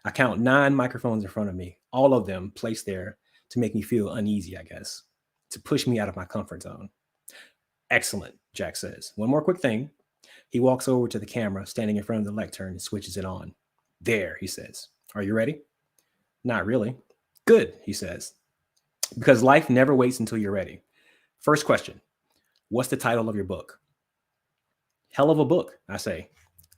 I count 9 microphones in front of me, all of them placed there to make me feel uneasy, I guess, to push me out of my comfort zone. Excellent, Jack says. One more quick thing. He walks over to the camera standing in front of the lectern and switches it on. There, he says. Are you ready? Not really. Good, he says. Because life never waits until you're ready. First question. What's the title of your book? Hell of a book, I say.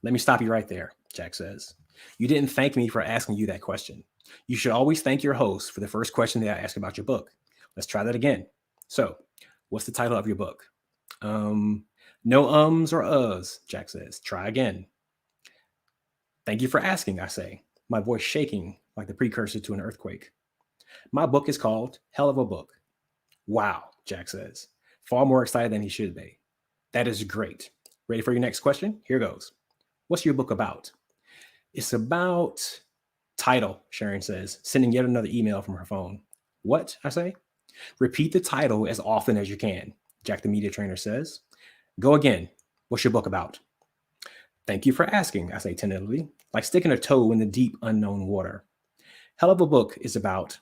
Let me stop you right there, Jack says. You didn't thank me for asking you that question. You should always thank your host for the first question they ask about your book. Let's try that again. So, what's the title of your book? No ums or uhs, Jack says. Try again. Thank you for asking, I say, my voice shaking like the precursor to an earthquake. My book is called Hell of a Book. Wow, Jack says, far more excited than he should be. That is great. Ready for your next question? Here goes. What's your book about? It's about title, Sharon says, sending yet another email from her phone. What? I say. Repeat the title as often as you can, Jack the media trainer says. Go again. What's your book about? Thank you for asking, I say tentatively, like sticking a toe in the deep unknown water. Hell of a Book is about.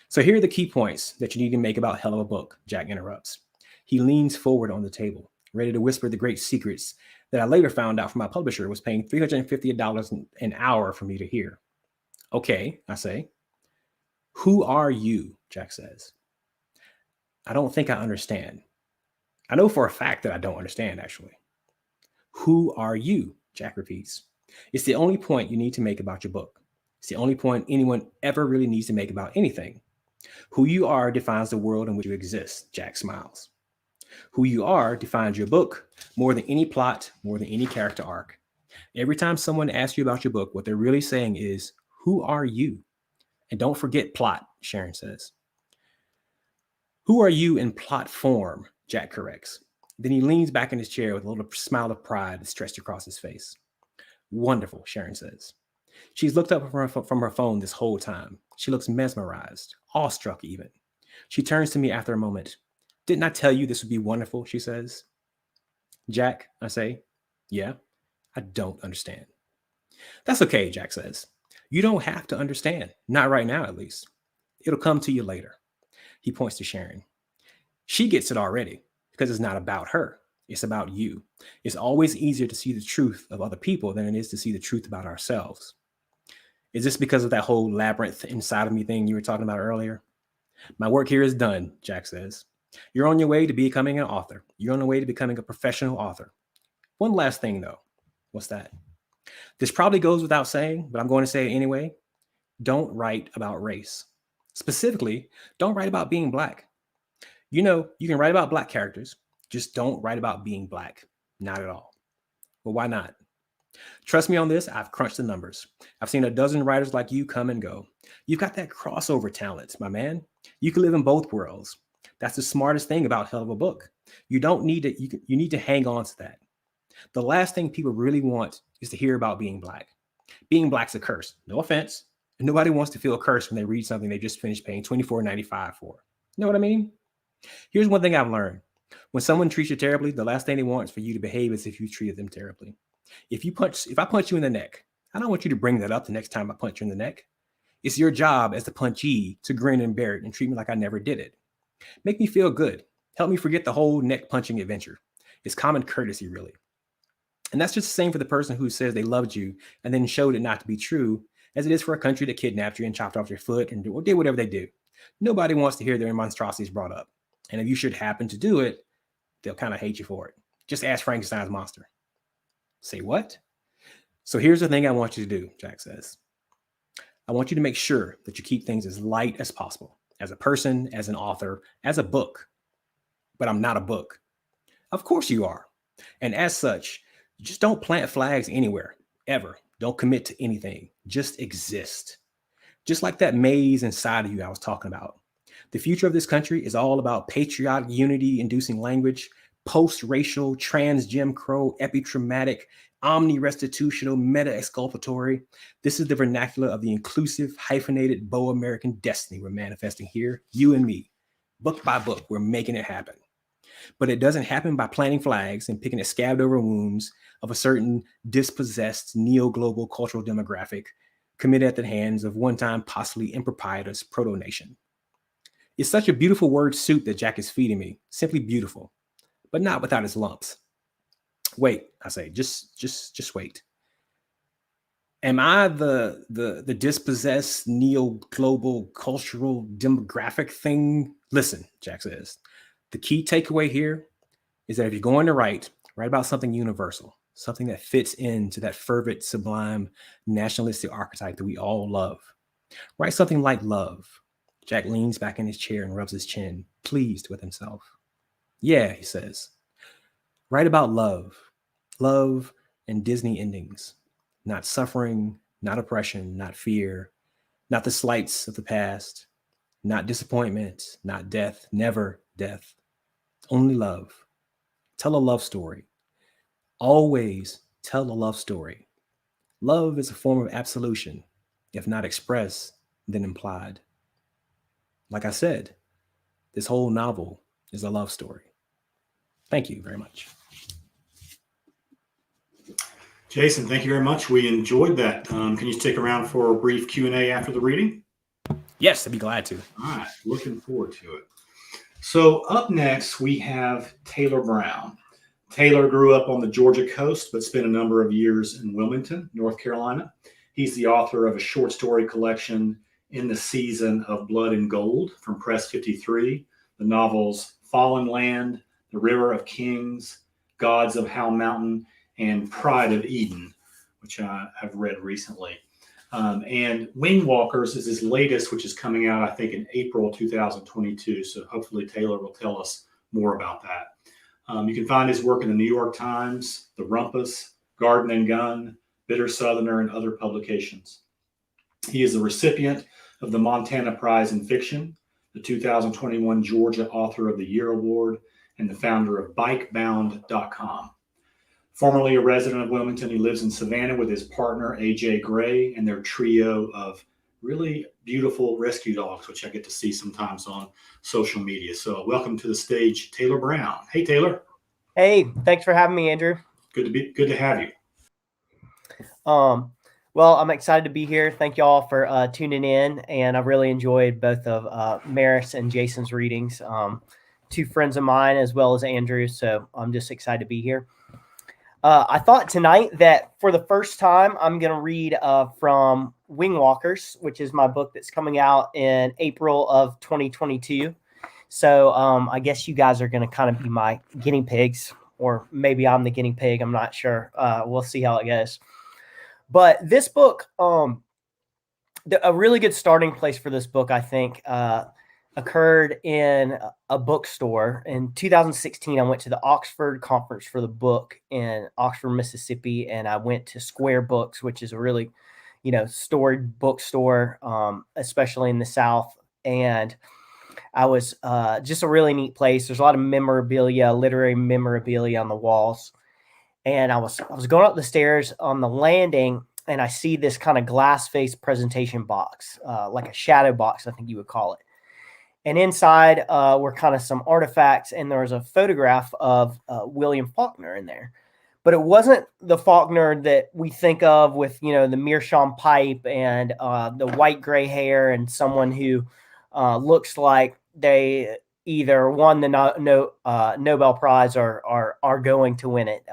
So here are the key points that you need to make about Hell of a Book, Jack interrupts. He leans forward on the table, ready to whisper the great secrets that I later found out from my publisher was paying $350 an hour for me to hear. Okay, I say. Who are you? Jack says. I don't think I understand. I know for a fact that I don't understand, actually. Who are you? Jack repeats. It's the only point you need to make about your book. It's the only point anyone ever really needs to make about anything. Who you are defines the world in which you exist, Jack smiles. Who you are defines your book more than any plot, more than any character arc. Every time someone asks you about your book, what they're really saying is, who are you? And don't forget plot, Sharon says. Who are you in plot form? Jack corrects. Then he leans back in his chair with a little smile of pride stretched across his face. Wonderful, Sharon says. She's looked up from her phone this whole time. She looks mesmerized, awestruck even. She turns to me after a moment. Didn't I tell you this would be wonderful, she says. Jack, I say. Yeah, I don't understand. That's okay, Jack says. You don't have to understand. Not right now, at least. It'll come to you later. He points to Sharon. She gets it already because it's not about her. It's about you. It's always easier to see the truth of other people than it is to see the truth about ourselves. Is this because of that whole labyrinth inside of me thing you were talking about earlier? My work here is done, Jack says. You're on your way to becoming an author. You're on the way to becoming a professional author. One last thing, though. What's that? This probably goes without saying, but I'm going to say it anyway. Don't write about race. Specifically, don't write about being Black. You know, you can write about Black characters. Just don't write about being Black. Not at all. Well, why not? Trust me on this. I've crunched the numbers. I've seen a dozen writers like you come and go. You've got that crossover talent, my man. You can live in both worlds. That's the smartest thing about Hell of a Book. You don't need to, you need to hang on to that. The last thing people really want is to hear about being Black. Being Black's a curse. No offense. And nobody wants to feel cursed when they read something they just finished paying $24.95 for. You know what I mean? Here's one thing I've learned. When someone treats you terribly, the last thing they want is for you to behave as if you treated them terribly. If I punch you in the neck, I don't want you to bring that up the next time I punch you in the neck. It's your job as the punchee to grin and bear it and treat me like I never did it. Make me feel good. Help me forget the whole neck punching adventure. It's common courtesy, really. And that's just the same for the person who says they loved you and then showed it not to be true, as it is for a country that kidnapped you and chopped off your foot and did whatever they do. Nobody wants to hear their monstrosities brought up. And if you should happen to do it, they'll kind of hate you for it. Just ask Frankenstein's monster. Say what? So here's the thing I want you to do, Jack says. I want you to make sure that you keep things as light as possible, as a person, as an author, as a book. But I'm not a book. Of course you are. And as such, just don't plant flags anywhere, ever. Don't commit to anything. Just exist. Just like that maze inside of you I was talking about. The future of this country is all about patriotic unity-inducing language, post-racial, trans-Jim Crow, epitraumatic, omni-restitutional, meta-exculpatory. This is the vernacular of the inclusive, hyphenated, Bo-American destiny we're manifesting here, you and me. Book by book, we're making it happen. But it doesn't happen by planting flags and picking at scabbed over wounds of a certain dispossessed neo-global cultural demographic committed at the hands of one-time possibly improprietous proto-nation. It's such a beautiful word soup that Jack is feeding me, simply beautiful, but not without its lumps. Wait, I say, just wait. Am I the dispossessed neo-global cultural demographic thing? Listen, Jack says, the key takeaway here is that if you're going to write about something universal, something that fits into that fervent, sublime, nationalistic archetype that we all love. Write something like love. Jack leans back in his chair and rubs his chin, pleased with himself. Yeah, he says. Write about love. Love and Disney endings. Not suffering, not oppression, not fear, not the slights of the past, not disappointment, not death, never death. Only love. Tell a love story. Always tell a love story. Love is a form of absolution, if not expressed, then implied. Like I said, this whole novel is a love story. Thank you very much. Jason, thank you very much. We enjoyed that. Can you stick around for a brief Q&A after the reading? Yes, I'd be glad to. All right, looking forward to it. So up next, we have Taylor Brown. Taylor grew up on the Georgia coast, but spent a number of years in Wilmington, North Carolina. He's the author of a short story collection, In the Season of Blood and Gold, from Press 53, the novels Fallen Land, The River of Kings, Gods of Howl Mountain, and Pride of Eden, which I've read recently. And Wingwalkers is his latest, which is coming out, I think, in April 2022. So hopefully Taylor will tell us more about that. You can find his work in the New York Times, the Rumpus, Garden and Gun, Bitter Southerner, and other publications. He is the recipient of the Montana Prize in Fiction, the 2021 Georgia Author of the Year Award, and the founder of BikeBound.com. Formerly a resident of Wilmington, he lives in Savannah with his partner, AJ Gray, and their trio of really beautiful rescue dogs, which I get to see sometimes on social media. So welcome to the stage, Taylor Brown. Hey, Taylor. Hey, thanks for having me, Andrew. Good to have you. Well, I'm excited to be here. Thank you all for tuning in, and I really enjoyed both of Maris and Jason's readings. Two friends of mine as well as Andrew, so I'm just excited to be here. I thought tonight that for the first time, I'm going to read from Wingwalkers, which is my book that's coming out in April of 2022. So I guess you guys are going to kind of be my guinea pigs, or maybe I'm the guinea pig. I'm not sure. We'll see how it goes. But this book, a really good starting place for this book, I think, occurred in a bookstore. In 2016, I went to the Oxford Conference for the Book in Oxford, Mississippi, and I went to Square Books, which is a really, storied bookstore, especially in the South. And I was just a really neat place. There's a lot of memorabilia, literary memorabilia on the walls. And I was going up the stairs on the landing, and I see this kind of glass face presentation box, like a shadow box, I think you would call it. And inside were kind of some artifacts, and there was a photograph of William Faulkner in there. But it wasn't the Faulkner that we think of with, the meerschaum pipe and the white gray hair and someone who looks like they either won the Nobel Prize or are going to win it.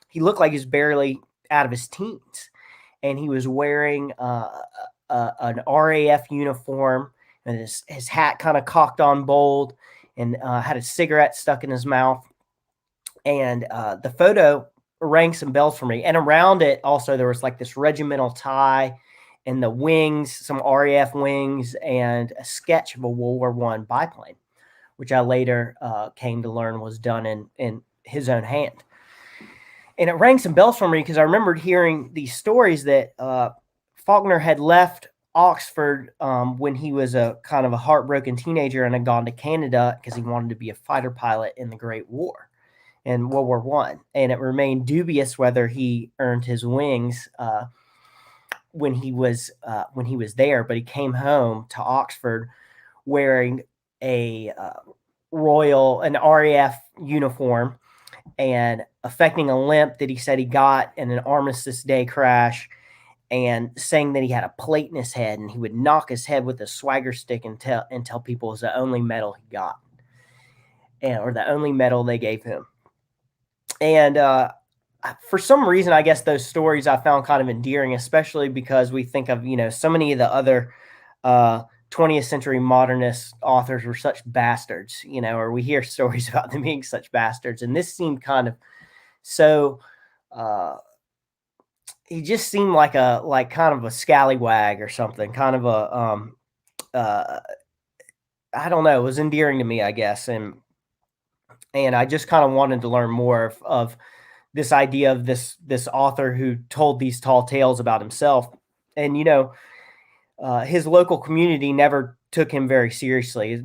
He looked like he's barely out of his teens, and he was wearing an RAF uniform, and his hat kind of cocked on bold, and had a cigarette stuck in his mouth. And the photo rang some bells for me. And around it also, there was like this regimental tie and the wings, some RAF wings, and a sketch of a World War I biplane, which I later came to learn was done in his own hand. And it rang some bells for me because I remembered hearing these stories that Faulkner had left Oxford when he was a kind of a heartbroken teenager and had gone to Canada because he wanted to be a fighter pilot in the Great War in World War I. And it remained dubious whether he earned his wings when he was there, but he came home to Oxford wearing an RAF uniform and affecting a limp that he said he got in an Armistice Day crash, and saying that he had a plate in his head and he would knock his head with a swagger stick and tell people it was the only medal he got, or the only medal they gave him. And for some reason, I guess those stories I found kind of endearing, especially because we think of, so many of the other 20th century modernist authors were such bastards, or we hear stories about them being such bastards. And this seemed kind of so, he just seemed like kind of a scallywag or something, kind of I don't know, it was endearing to me, I guess. And I just kind of wanted to learn more of this idea of this author who told these tall tales about himself. And, his local community never took him very seriously.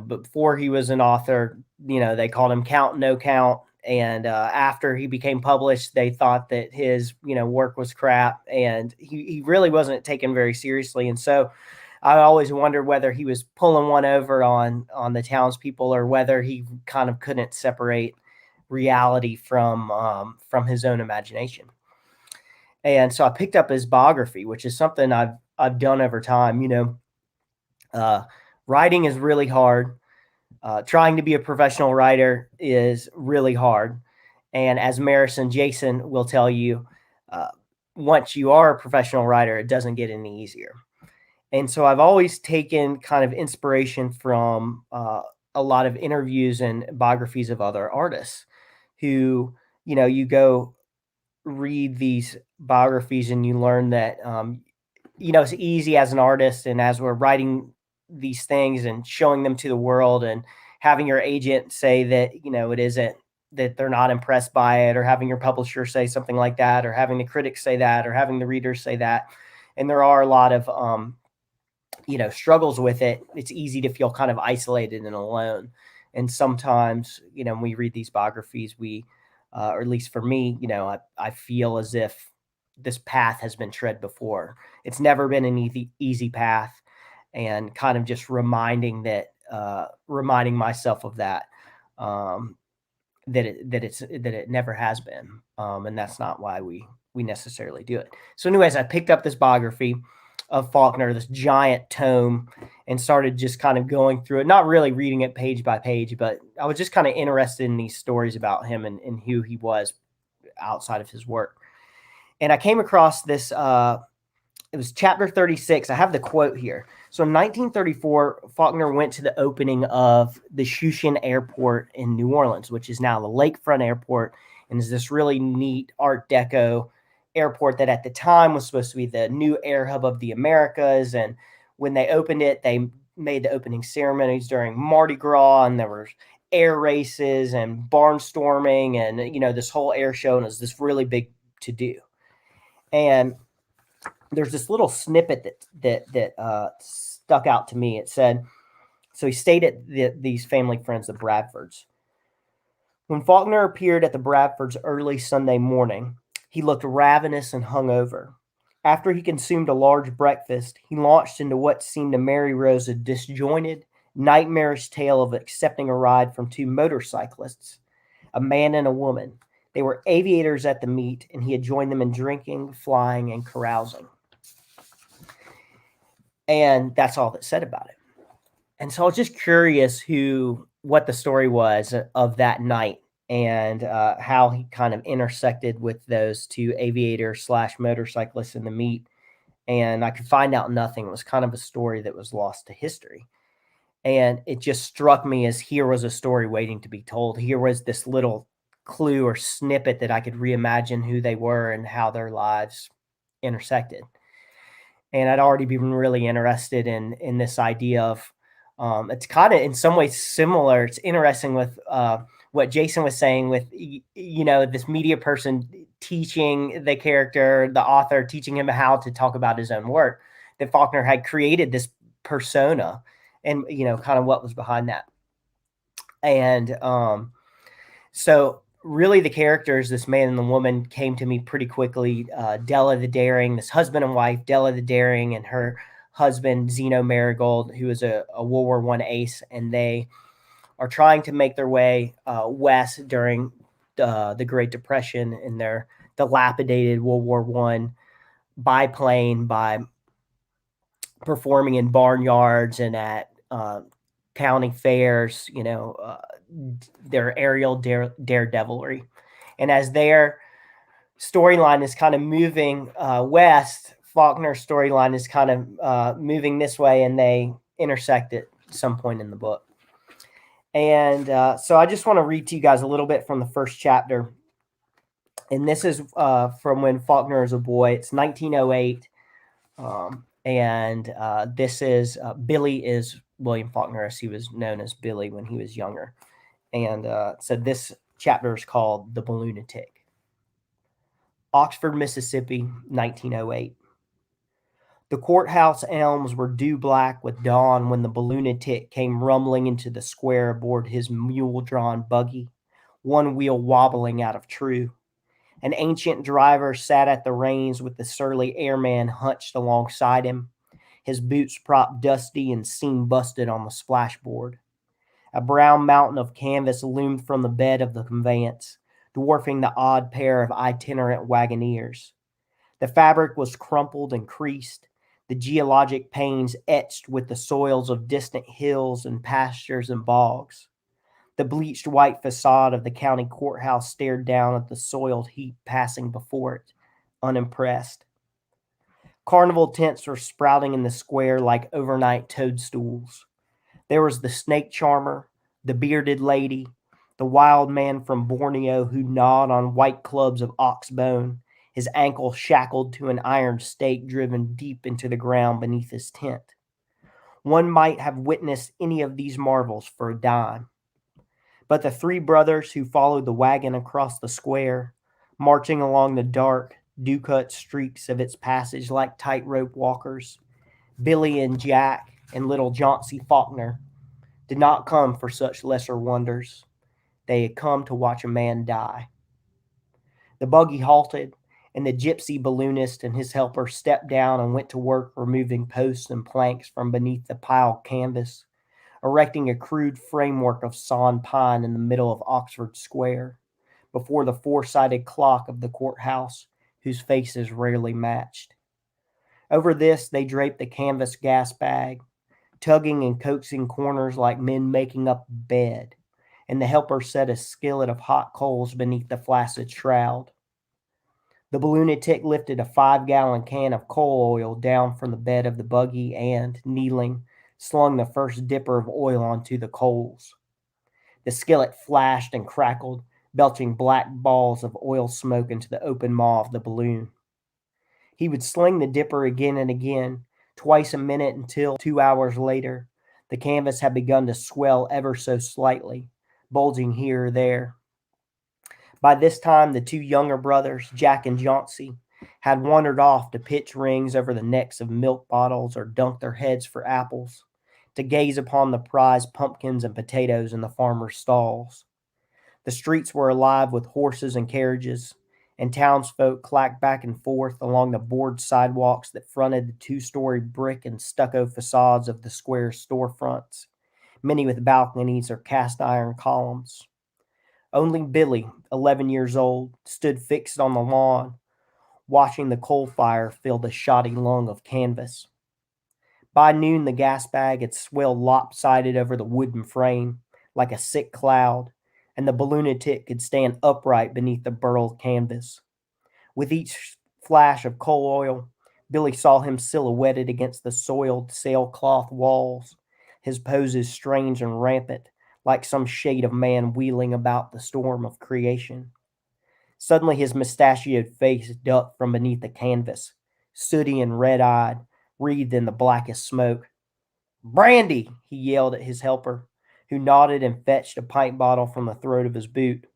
Before he was an author, they called him Count No Count. And after he became published, they thought that his, work was crap, and he really wasn't taken very seriously. And so I always wondered whether he was pulling one over on the townspeople, or whether he kind of couldn't separate reality from his own imagination. And so I picked up his biography, which is something I've done over time. Writing is really hard. Trying to be a professional writer is really hard. And as Maris and Jason will tell you, once you are a professional writer, it doesn't get any easier. And so I've always taken kind of inspiration from a lot of interviews and biographies of other artists who, you go read these biographies and you learn that it's easy as an artist, and as we're writing these things and showing them to the world, and having your agent say that, it isn't, that they're not impressed by it, or having your publisher say something like that, or having the critics say that, or having the readers say that. And there are a lot of, struggles with it. It's easy to feel kind of isolated and alone. And sometimes, when we read these biographies, we, or at least for me, I feel as if this path has been tread before. It's never been an easy path, and kind of just reminding myself of that, that it never has been. And that's not why we necessarily do it. So anyways, I picked up this biography of Faulkner, this giant tome, and started just kind of going through it, not really reading it page by page, but I was just kind of interested in these stories about him and who he was outside of his work. And I came across this, it was chapter 36. I have the quote here. So in 1934, Faulkner went to the opening of the Shushan Airport in New Orleans, which is now the Lakefront Airport, and is this really neat Art Deco airport that at the time was supposed to be the new air hub of the Americas. And when they opened it, they made the opening ceremonies during Mardi Gras, and there were air races and barnstorming and, this whole air show, and it was this really big to do. And there's this little snippet that stuck out to me. It said, so he stayed at these family friends, the Bradfords. When Faulkner appeared at the Bradfords early Sunday morning, he looked ravenous and hungover. After he consumed a large breakfast, he launched into what seemed to Mary Rose a disjointed, nightmarish tale of accepting a ride from two motorcyclists, a man and a woman. They were aviators at the meet, and he had joined them in drinking, flying, and carousing. And that's all that's said about it. And so I was just curious what the story was of that night, and how he kind of intersected with those two aviators / motorcyclists in the meet. And I could find out nothing. It was kind of a story that was lost to history. And it just struck me as here was a story waiting to be told. Here was this little clue or snippet that I could reimagine who they were and how their lives intersected. And I'd already been really interested in this idea of, it's kind of in some ways similar. It's interesting with what Jason was saying with, this media person teaching the character, the author, teaching him how to talk about his own work, that Faulkner had created this persona and, kind of what was behind that. And so really the characters, this man and the woman, came to me pretty quickly. Della the Daring, this husband and wife, Della the Daring, and her husband, Zeno Marigold, who is a World War I ace, and they are trying to make their way west during the Great Depression in their dilapidated World War I biplane by performing in barnyards and at county fairs, their aerial daredevilry. And as their storyline is kind of moving west, Faulkner's storyline is kind of moving this way, and they intersect at some point in the book. And so I just want to read to you guys a little bit from the first chapter. And this is from when Faulkner is a boy. It's 1908. And this is Billy is William Faulkner, as he was known as Billy when he was younger. And so this chapter is called The Balloonatic. Oxford, Mississippi, 1908. The courthouse elms were dew black with dawn when the Balloonatic came rumbling into the square aboard his mule-drawn buggy, one wheel wobbling out of true. An ancient driver sat at the reins with the surly airman hunched alongside him, his boots propped dusty and seam busted on the splashboard. A brown mountain of canvas loomed from the bed of the conveyance, dwarfing the odd pair of itinerant wagoneers. The fabric was crumpled and creased, the geologic panes etched with the soils of distant hills and pastures and bogs. The bleached white facade of the county courthouse stared down at the soiled heap passing before it, unimpressed. Carnival tents were sprouting in the square like overnight toadstools. There was the snake charmer, the bearded lady, the wild man from Borneo who gnawed on white clubs of ox bone, his ankle shackled to an iron stake driven deep into the ground beneath his tent. One might have witnessed any of these marvels for a dime. But the three brothers who followed the wagon across the square, marching along the dark, dew-cut streaks of its passage like tightrope walkers, Billy and Jack and little Chauncey Faulkner, did not come for such lesser wonders. They had come to watch a man die. The buggy halted, and the gypsy balloonist and his helper stepped down and went to work removing posts and planks from beneath the piled canvas, erecting a crude framework of sawn pine in the middle of Oxford Square, before the four-sided clock of the courthouse, whose faces rarely matched. Over this they draped the canvas gas bag, tugging and coaxing corners like men making up a bed, and the helper set a skillet of hot coals beneath the flaccid shroud. The balloonitic lifted a 5-gallon can of coal oil down from the bed of the buggy and, kneeling, slung the first dipper of oil onto the coals. The skillet flashed and crackled, belching black balls of oil smoke into the open maw of the balloon. He would sling the dipper again and again, twice a minute, until 2 hours later, the canvas had begun to swell ever so slightly, bulging here or there. By this time, the two younger brothers, Jack and Chauncey, had wandered off to pitch rings over the necks of milk bottles or dunk their heads for apples, to gaze upon the prized pumpkins and potatoes in the farmers' stalls. The streets were alive with horses and carriages, and townsfolk clacked back and forth along the board sidewalks that fronted the 2-story brick and stucco facades of the square storefronts, many with balconies or cast iron columns. Only Billy, 11 years old, stood fixed on the lawn, watching the coal fire fill the shoddy lung of canvas. By noon, the gas bag had swelled lopsided over the wooden frame, like a sick cloud, and the balloonatic could stand upright beneath the burled canvas. With each flash of coal oil, Billy saw him silhouetted against the soiled sailcloth walls, his poses strange and rampant, like some shade of man wheeling about the storm of creation. Suddenly his mustachioed face ducked from beneath the canvas, sooty and red-eyed, wreathed in the blackest smoke. "Brandy!" he yelled at his helper, who nodded and fetched a pint bottle from the throat of his boot.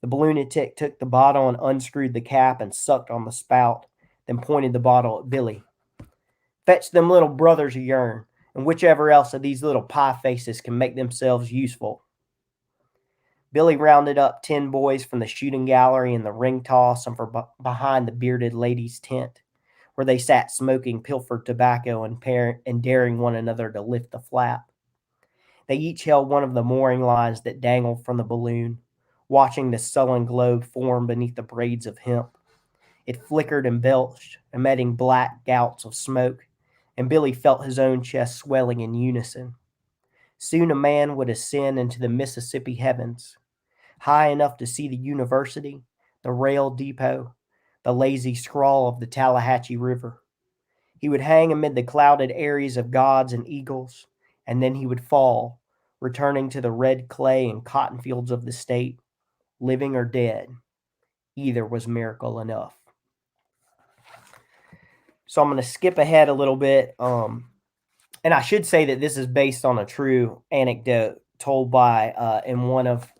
The balloonatic took the bottle and unscrewed the cap and sucked on the spout, then pointed the bottle at Billy. "Fetch them little brothers of yourn, and whichever else of these little pie faces can make themselves useful." Billy rounded up 10 boys from the shooting gallery and the ring toss and from behind the bearded lady's tent, where they sat smoking pilfered tobacco and daring one another to lift the flap. They each held one of the mooring lines that dangled from the balloon, watching the sullen globe form beneath the braids of hemp. It flickered and belched, emitting black gouts of smoke, and Billy felt his own chest swelling in unison. Soon a man would ascend into the Mississippi heavens, high enough to see the university, the rail depot, the lazy scrawl of the Tallahatchie River. He would hang amid the clouded aeries of gods and eagles, and then he would fall, returning to the red clay and cotton fields of the state, living or dead. Either was miracle enough. So I'm going to skip ahead a little bit. And I should say that this is based on a true anecdote told by in one of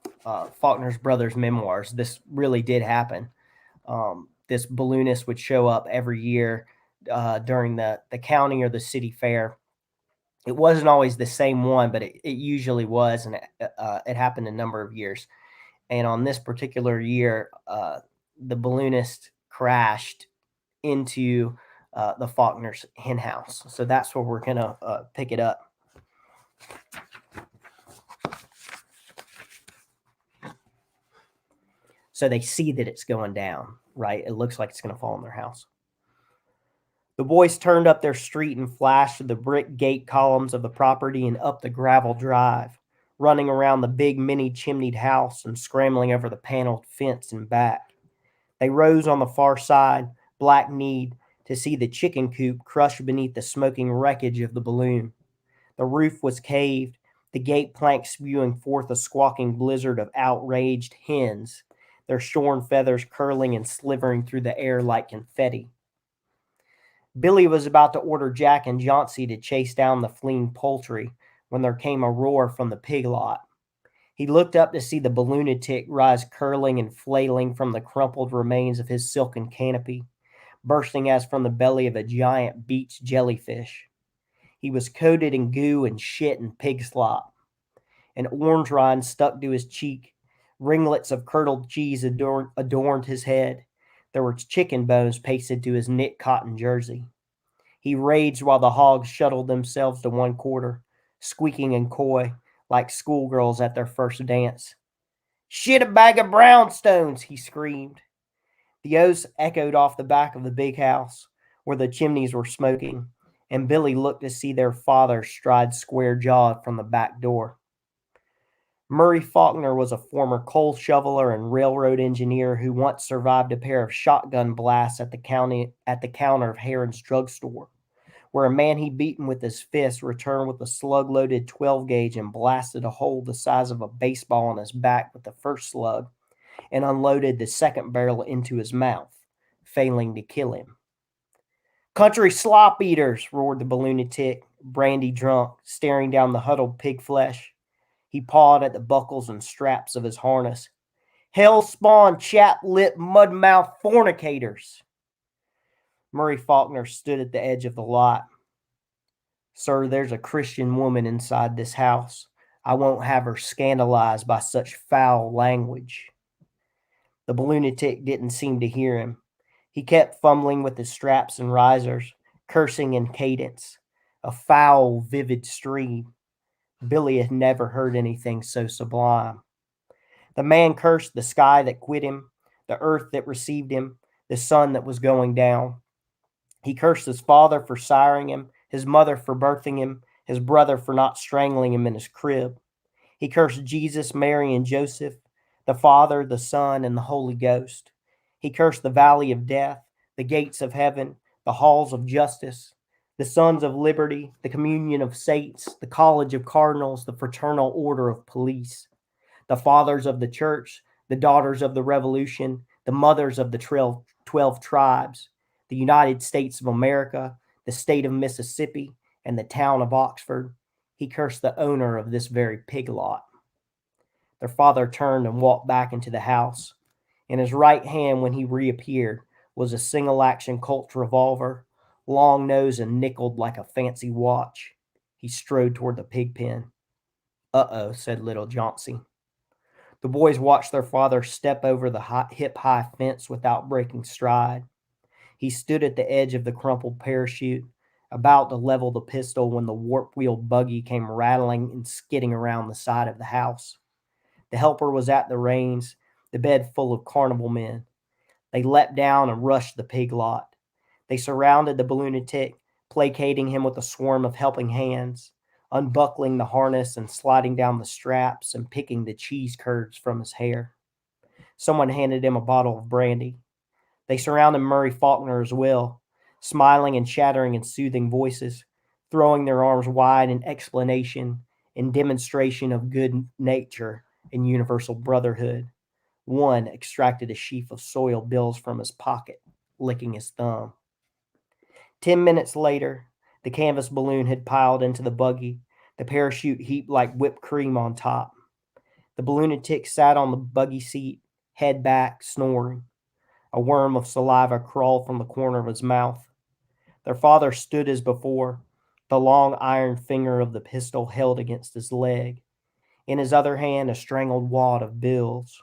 Faulkner's brother's memoirs. This really did happen. This balloonist would show up every year during the county or the city fair. It wasn't always the same one, but it usually was, and it happened a number of years. And on this particular year, the balloonist crashed into the Faulkner's hen house. So that's where we're going to pick it up. So they see that it's going down, right? It looks like it's going to fall on their house. The boys turned up their street and flashed through the brick gate columns of the property and up the gravel drive, running around the big many-chimneyed house and scrambling over the paneled fence and back. They rose on the far side, black-kneed, to see the chicken coop crushed beneath the smoking wreckage of the balloon. The roof was caved, the gate plank spewing forth a squawking blizzard of outraged hens their shorn feathers curling and slivering through the air like confetti. Billy was about to order Jack and Jauncey to chase down the fleeing poultry when there came a roar from the pig lot. He looked up to see the balloonatic rise curling and flailing from the crumpled remains of his silken canopy, bursting as from the belly of a giant beach jellyfish. He was coated in goo and shit and pig slop. An orange rind stuck to his cheek. Ringlets of curdled cheese adorned his head. There were chicken bones pasted to his knit cotton jersey. He raged while the hogs shuttled themselves to one quarter, squeaking and coy, like schoolgirls at their first dance. "Shit a bag of brownstones," he screamed. The oaths echoed off the back of the big house, where the chimneys were smoking, and Billy looked to see their father stride square-jawed from the back door. Murray Faulkner was a former coal shoveler and railroad engineer who once survived a pair of shotgun blasts at the counter of Heron's drugstore, where a man he'd beaten with his fist returned with a slug-loaded 12-gauge and blasted a hole the size of a baseball in his back with the first slug and unloaded the second barrel into his mouth, failing to kill him. "Country slop eaters," roared the balloonatic, brandy drunk, staring down the huddled pig flesh. He pawed at the buckles and straps of his harness. "Hell-spawn, chap-lip, mud-mouth fornicators." Murray Faulkner stood at the edge of the lot. "Sir, there's a Christian woman inside this house. I won't have her scandalized by such foul language." The balloonatic didn't seem to hear him. He kept fumbling with his straps and risers, cursing in cadence, a foul, vivid stream. Billy had never heard anything so sublime. The man cursed the sky that quit him, the earth that received him, the sun that was going down. He cursed his father for siring him, his mother for birthing him, his brother for not strangling him in his crib. He cursed Jesus, Mary, and Joseph, the Father, the Son, and the Holy Ghost. He cursed the valley of death, the gates of heaven, the halls of justice, the sons of liberty, the communion of saints, the college of cardinals, the fraternal order of police, the fathers of the church, the daughters of the revolution, the mothers of the 12 tribes, the United States of America, the state of Mississippi, and the town of Oxford. He cursed the owner of this very pig lot. Their father turned and walked back into the house. In his right hand, when he reappeared, was a single-action Colt revolver, long-nosed and nickeled like a fancy watch. He strode toward the pig pen. "Uh-oh," said little Jauncey. The boys watched their father step over the hip-high fence without breaking stride. He stood at the edge of the crumpled parachute, about to level the pistol when the warp-wheeled buggy came rattling and skidding around the side of the house. The helper was at the reins, the bed full of carnival men. They leapt down and rushed the pig lot. They surrounded the balloonatic, placating him with a swarm of helping hands, unbuckling the harness and sliding down the straps and picking the cheese curds from his hair. Someone handed him a bottle of brandy. They surrounded Murray Faulkner as well, smiling and chattering in soothing voices, throwing their arms wide in explanation, in demonstration of good nature and universal brotherhood. One extracted a sheaf of soiled bills from his pocket, licking his thumb. 10 minutes later, the canvas balloon had piled into the buggy, the parachute heaped like whipped cream on top. The balloonatic sat on the buggy seat, head back, snoring. A worm of saliva crawled from the corner of his mouth. Their father stood as before, the long iron finger of the pistol held against his leg. In his other hand, a strangled wad of bills.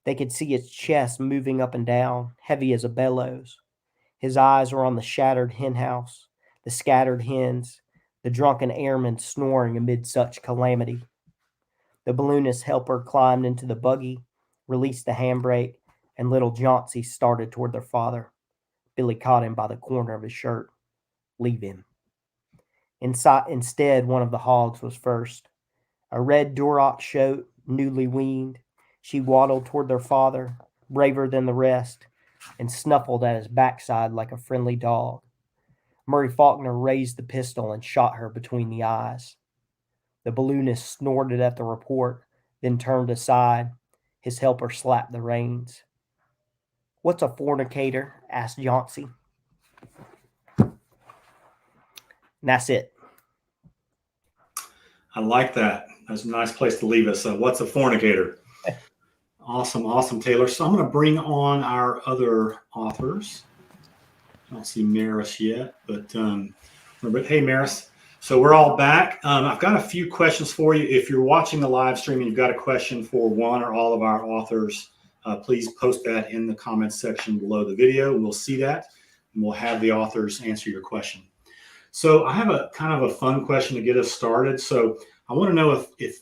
They could see his chest moving up and down, heavy as a bellows. His eyes were on the shattered henhouse, the scattered hens, the drunken airmen snoring amid such calamity. The balloonist helper climbed into the buggy, released the handbrake, and little Jauncey started toward their father. Billy caught him by the corner of his shirt. "Leave him." Instead, one of the hogs was first. A red Duroc shote, newly weaned. She waddled toward their father, braver than the rest, and snuffled at his backside like a friendly dog. Murray Faulkner raised the pistol and shot her between the eyes. The balloonist snorted at the report, then turned aside. His helper slapped the reins. What's a fornicator? Asked Jauncey. And that's it. I like that. That's a nice place to leave us. What's a fornicator? Awesome, Taylor. So I'm going to bring on our other authors. I don't see Maris yet, but hey, Maris. So we're all back. I've got a few questions for you. If you're watching the live stream and you've got a question for one or all of our authors, please post that in the comments section below the video. We'll see that, and we'll have the authors answer your question. So I have a kind of a fun question to get us started. So I want to know if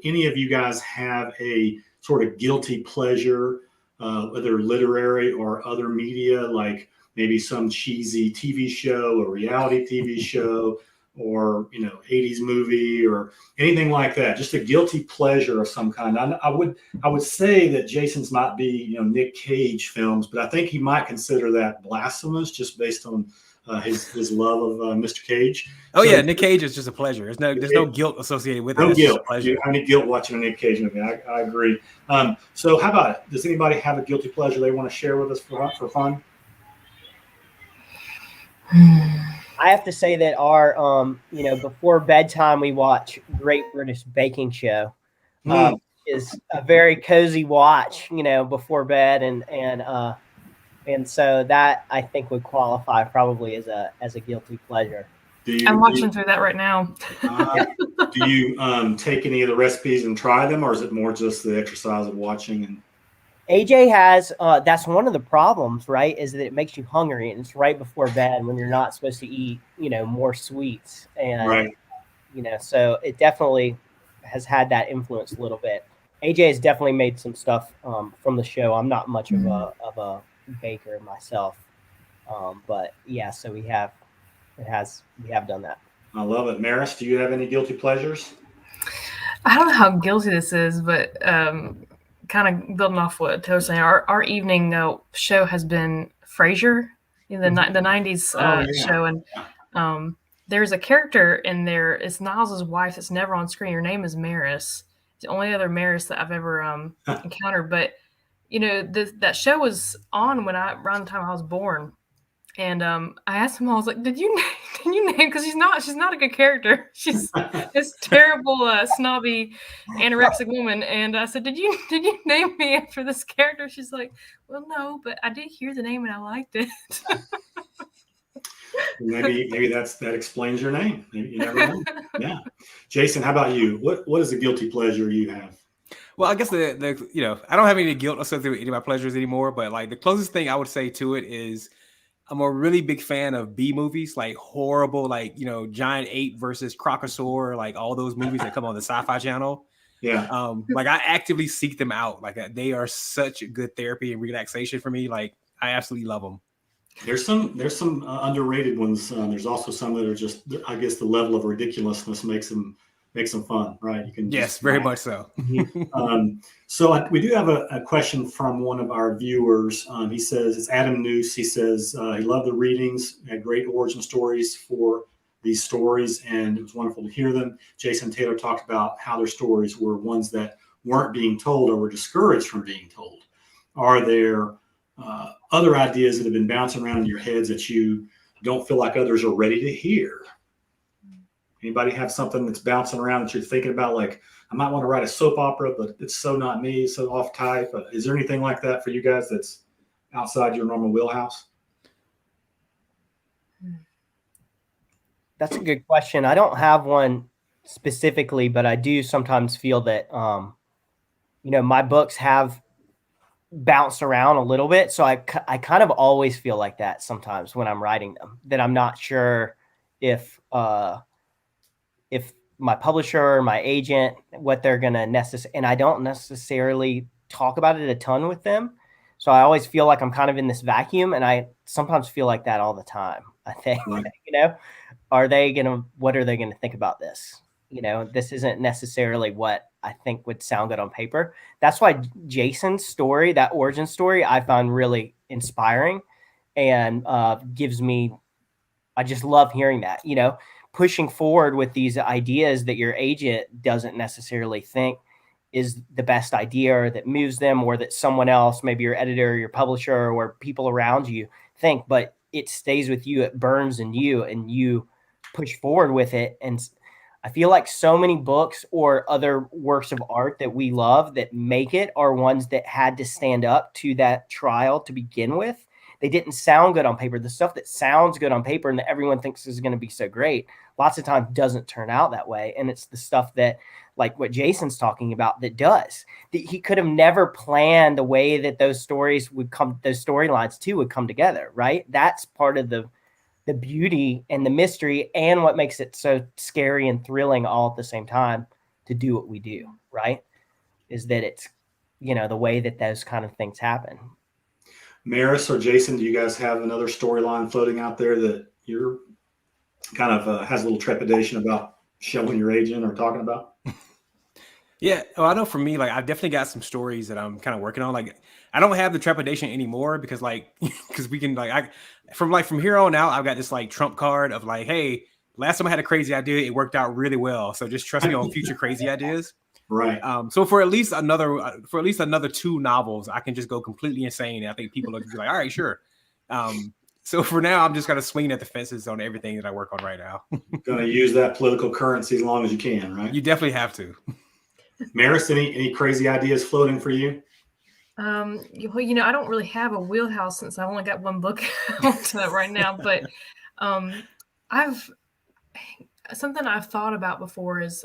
any of you guys have a sort of guilty pleasure, whether literary or other media, like maybe some cheesy TV show or reality TV show, or 80s movie or anything like that. Just a guilty pleasure of some kind. I would say that Jason's might be Nick Cage films, but I think he might consider that blasphemous just based on his love of Mr. Cage. Oh, so, yeah, Nick Cage is just a pleasure. There's no guilt associated with it. No it's guilt. Just a pleasure. I need guilt watching a Nick Cage movie. I agree. So how about it? Does anybody have a guilty pleasure they want to share with us for fun? I have to say that our, before bedtime, we watch Great British Baking Show. Is a very cozy watch, before bed, and so that I think would qualify probably as a guilty pleasure. I'm watching through that right now. Do you take any of the recipes and try them, or is it more just the exercise of watching? And AJ has, that's one of the problems, right, is that it makes you hungry, and it's right before bed when you're not supposed to eat, more sweets. And, right. So it definitely has had that influence a little bit. AJ has definitely made some stuff from the show. I'm not much of a baker myself. But yeah, so we have done that. I love it. Maris, do you have any guilty pleasures? I don't know how guilty this is, but kind of building off what Taylor was saying, our evening show has been Frasier, the 90s show, and there's a character in there. It's Niles' wife that's never on screen. Her name is Maris. It's the only other Maris that I've ever encountered. But that show was on around the time I was born. And I asked him, I was like, "Did you name?" Because she's not a good character. She's this terrible, snobby, anorexic woman. And I said, "Did you name me after this character?" She's like, "Well, no, but I did hear the name and I liked it." Maybe that explains your name. Maybe you never know. Yeah, Jason, how about you? What is a guilty pleasure you have? Well, I guess I don't have any guilt associated with any of my pleasures anymore. But like the closest thing I would say to it is, I'm a really big fan of B movies, like horrible, like, Giant Ape versus Crocosaur, like all those movies that come on the Sci-Fi Channel. Yeah. Like I actively seek them out. Like they are such good therapy and relaxation for me. Like I absolutely love them. There's some underrated ones. There's also some that are just, I guess the level of ridiculousness makes them fun, right? You can very much so. So we do have a question from one of our viewers. He says, it's Adam Noose. He says he loved the readings, had great origin stories for these stories, and it was wonderful to hear them. Jason Taylor talked about how their stories were ones that weren't being told or were discouraged from being told. Are there other ideas that have been bouncing around in your heads that you don't feel like others are ready to hear? Anybody have something that's bouncing around that you're thinking about, like, I might want to write a soap opera, but it's so not me, so off type? Is there anything like that for you guys that's outside your normal wheelhouse? That's a good question. I don't have one specifically, but I do sometimes feel that, my books have bounced around a little bit. So I kind of always feel like that sometimes when I'm writing them, that I'm not sure if my publisher or my agent, what they're going to and I don't necessarily talk about it a ton with them. So I always feel like I'm kind of in this vacuum, and I sometimes feel like that all the time. I think, Right. what are they going to think about this? This isn't necessarily what I think would sound good on paper. That's why Jason's story, that origin story, I found really inspiring and gives me, I just love hearing that, pushing forward with these ideas that your agent doesn't necessarily think is the best idea, or that moves them, or that someone else, maybe your editor or your publisher or people around you think, but it stays with you, it burns in you, and you push forward with it. And I feel like so many books or other works of art that we love that make it are ones that had to stand up to that trial to begin with. They didn't sound good on paper. The stuff that sounds good on paper and that everyone thinks is going to be so great, lots of times doesn't turn out that way. And it's the stuff that, like what Jason's talking about, that does. That he could have never planned the way that those stories would come, those storylines too would come together, right? That's part of the beauty and the mystery, and what makes it so scary and thrilling all at the same time to do what we do, right? Is that it's, you know, the way that those kind of things happen. Maris or Jason, do you guys have another storyline floating out there that you're kind of has a little trepidation about showing your agent or talking about? Yeah, well, I know for me, like I've definitely got some stories that I'm kind of working on. Like I don't have the trepidation anymore because because we can from here on out, I've got this like trump card of like, hey, last time I had a crazy idea, it worked out really well. So just trust me on future crazy ideas. Right. So for at least another 2 novels, I can just go completely insane. And I think people are gonna be like, all right, sure. So for now, I'm just gonna swing at the fences on everything that I work on right now. Gonna use that political currency as long as you can, right? You definitely have to. Maris, any crazy ideas floating for you? Well, you know, I don't really have a wheelhouse since I've only got one book out right now, but something I've thought about before is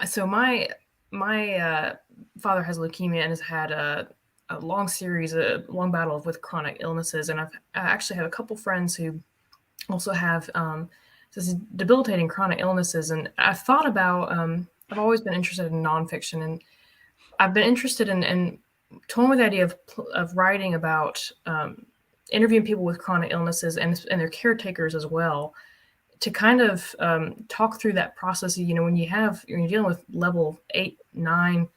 so my father has leukemia and has had a long battle with chronic illnesses, and I actually have a couple friends who also have this debilitating chronic illnesses, and I've thought about I've always been interested in nonfiction, and I've been interested in toying with the idea of writing about interviewing people with chronic illnesses and their caretakers as well, to kind of talk through that process. You know, when you're dealing with level 8, 9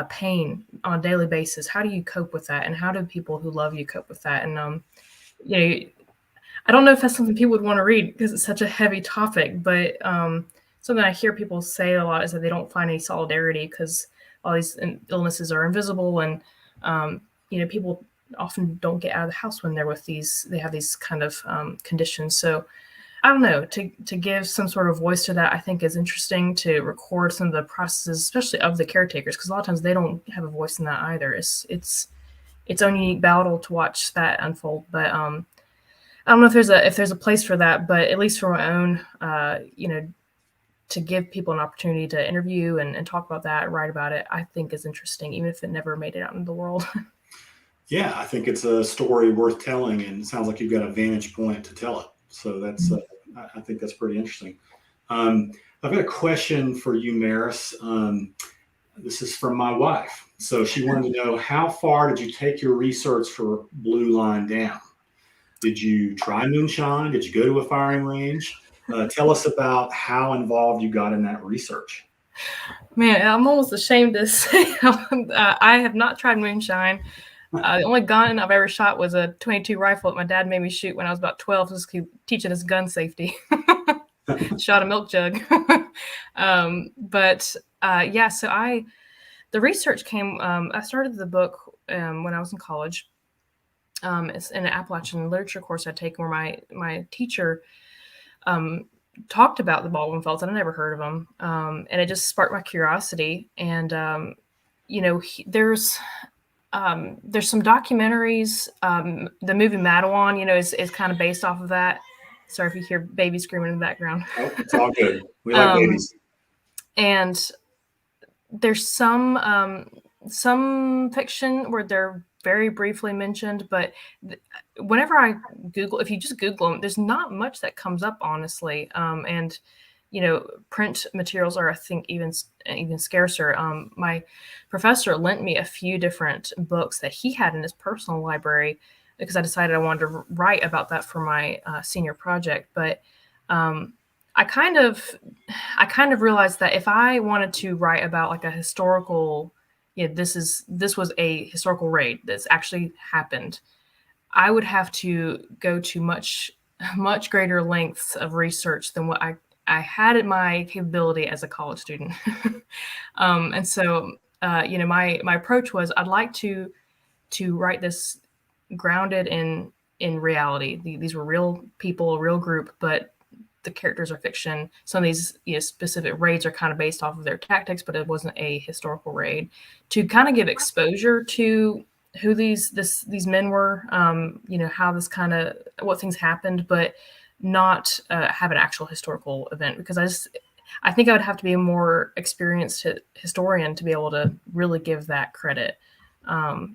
pain on a daily basis, how do you cope with that, and how do people who love you cope with that? And you know, I don't know if that's something people would want to read because it's such a heavy topic, but something I hear people say a lot is that they don't find any solidarity because all these illnesses are invisible, and you know, people often don't get out of the house when they have these kind of conditions. So I don't know, to give some sort of voice to that, I think is interesting, to record some of the processes, especially of the caretakers, because a lot of times they don't have a voice in that either. It's its own unique battle to watch that unfold. But I don't know if there's a place for that, but at least for my own, you know, to give people an opportunity to interview and talk about that, write about it, I think is interesting, even if it never made it out into the world. Yeah, I think it's a story worth telling, and it sounds like you've got a vantage point to tell it. So that's, I think that's pretty interesting. I've got a question for you, Maris. This is from my wife. So she wanted to know, how far did you take your research for Blue Line down? Did you try moonshine? Did you go to a firing range? Tell us about how involved you got in that research. Man, I'm almost ashamed to say I have not tried moonshine. The only gun I've ever shot was a .22 rifle that my dad made me shoot when I was about 12, just teaching us gun safety. Shot a milk jug. But yeah, so the research came, I started the book when I was in college. It's in an Appalachian literature course I'd taken where my teacher talked about the Baldwin Felts, and I never heard of them. And it just sparked my curiosity. And, you know, there's some documentaries. The movie Madawan, you know, is kind of based off of that. Sorry if you hear babies screaming in the background. Oh, it's all good. We like babies. And there's some fiction where they're very briefly mentioned, but whenever I Google, if you just Google them, there's not much that comes up, honestly. And you know, print materials are, I think, even scarcer. My professor lent me a few different books that he had in his personal library because I decided I wanted to write about that for my senior project. But I kind of realized that if I wanted to write about like a historical, this was a historical raid that's actually happened, I would have to go to much greater lengths of research than what I had my capability as a college student. And so, my approach was I'd like to write this grounded in reality. These were real people, a real group, but the characters are fiction. Some of these specific raids are kind of based off of their tactics, but it wasn't a historical raid. To kind of give exposure to who these men were, how this what things happened, but not have an actual historical event, because I think I would have to be a more experienced historian to be able to really give that credit.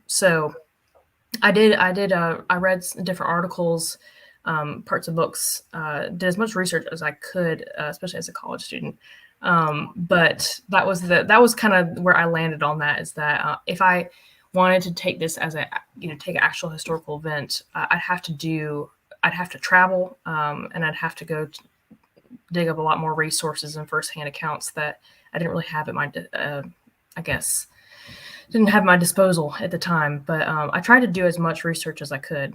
So I read different articles, parts of books, did as much research as I could, especially as a college student. But that was kind of where I landed on that, is that if I wanted to take this as take an actual historical event, I'd have to travel, and I'd have to go dig up a lot more resources and firsthand accounts that I didn't really have at my, didn't have my disposal at the time. But I tried to do as much research as I could.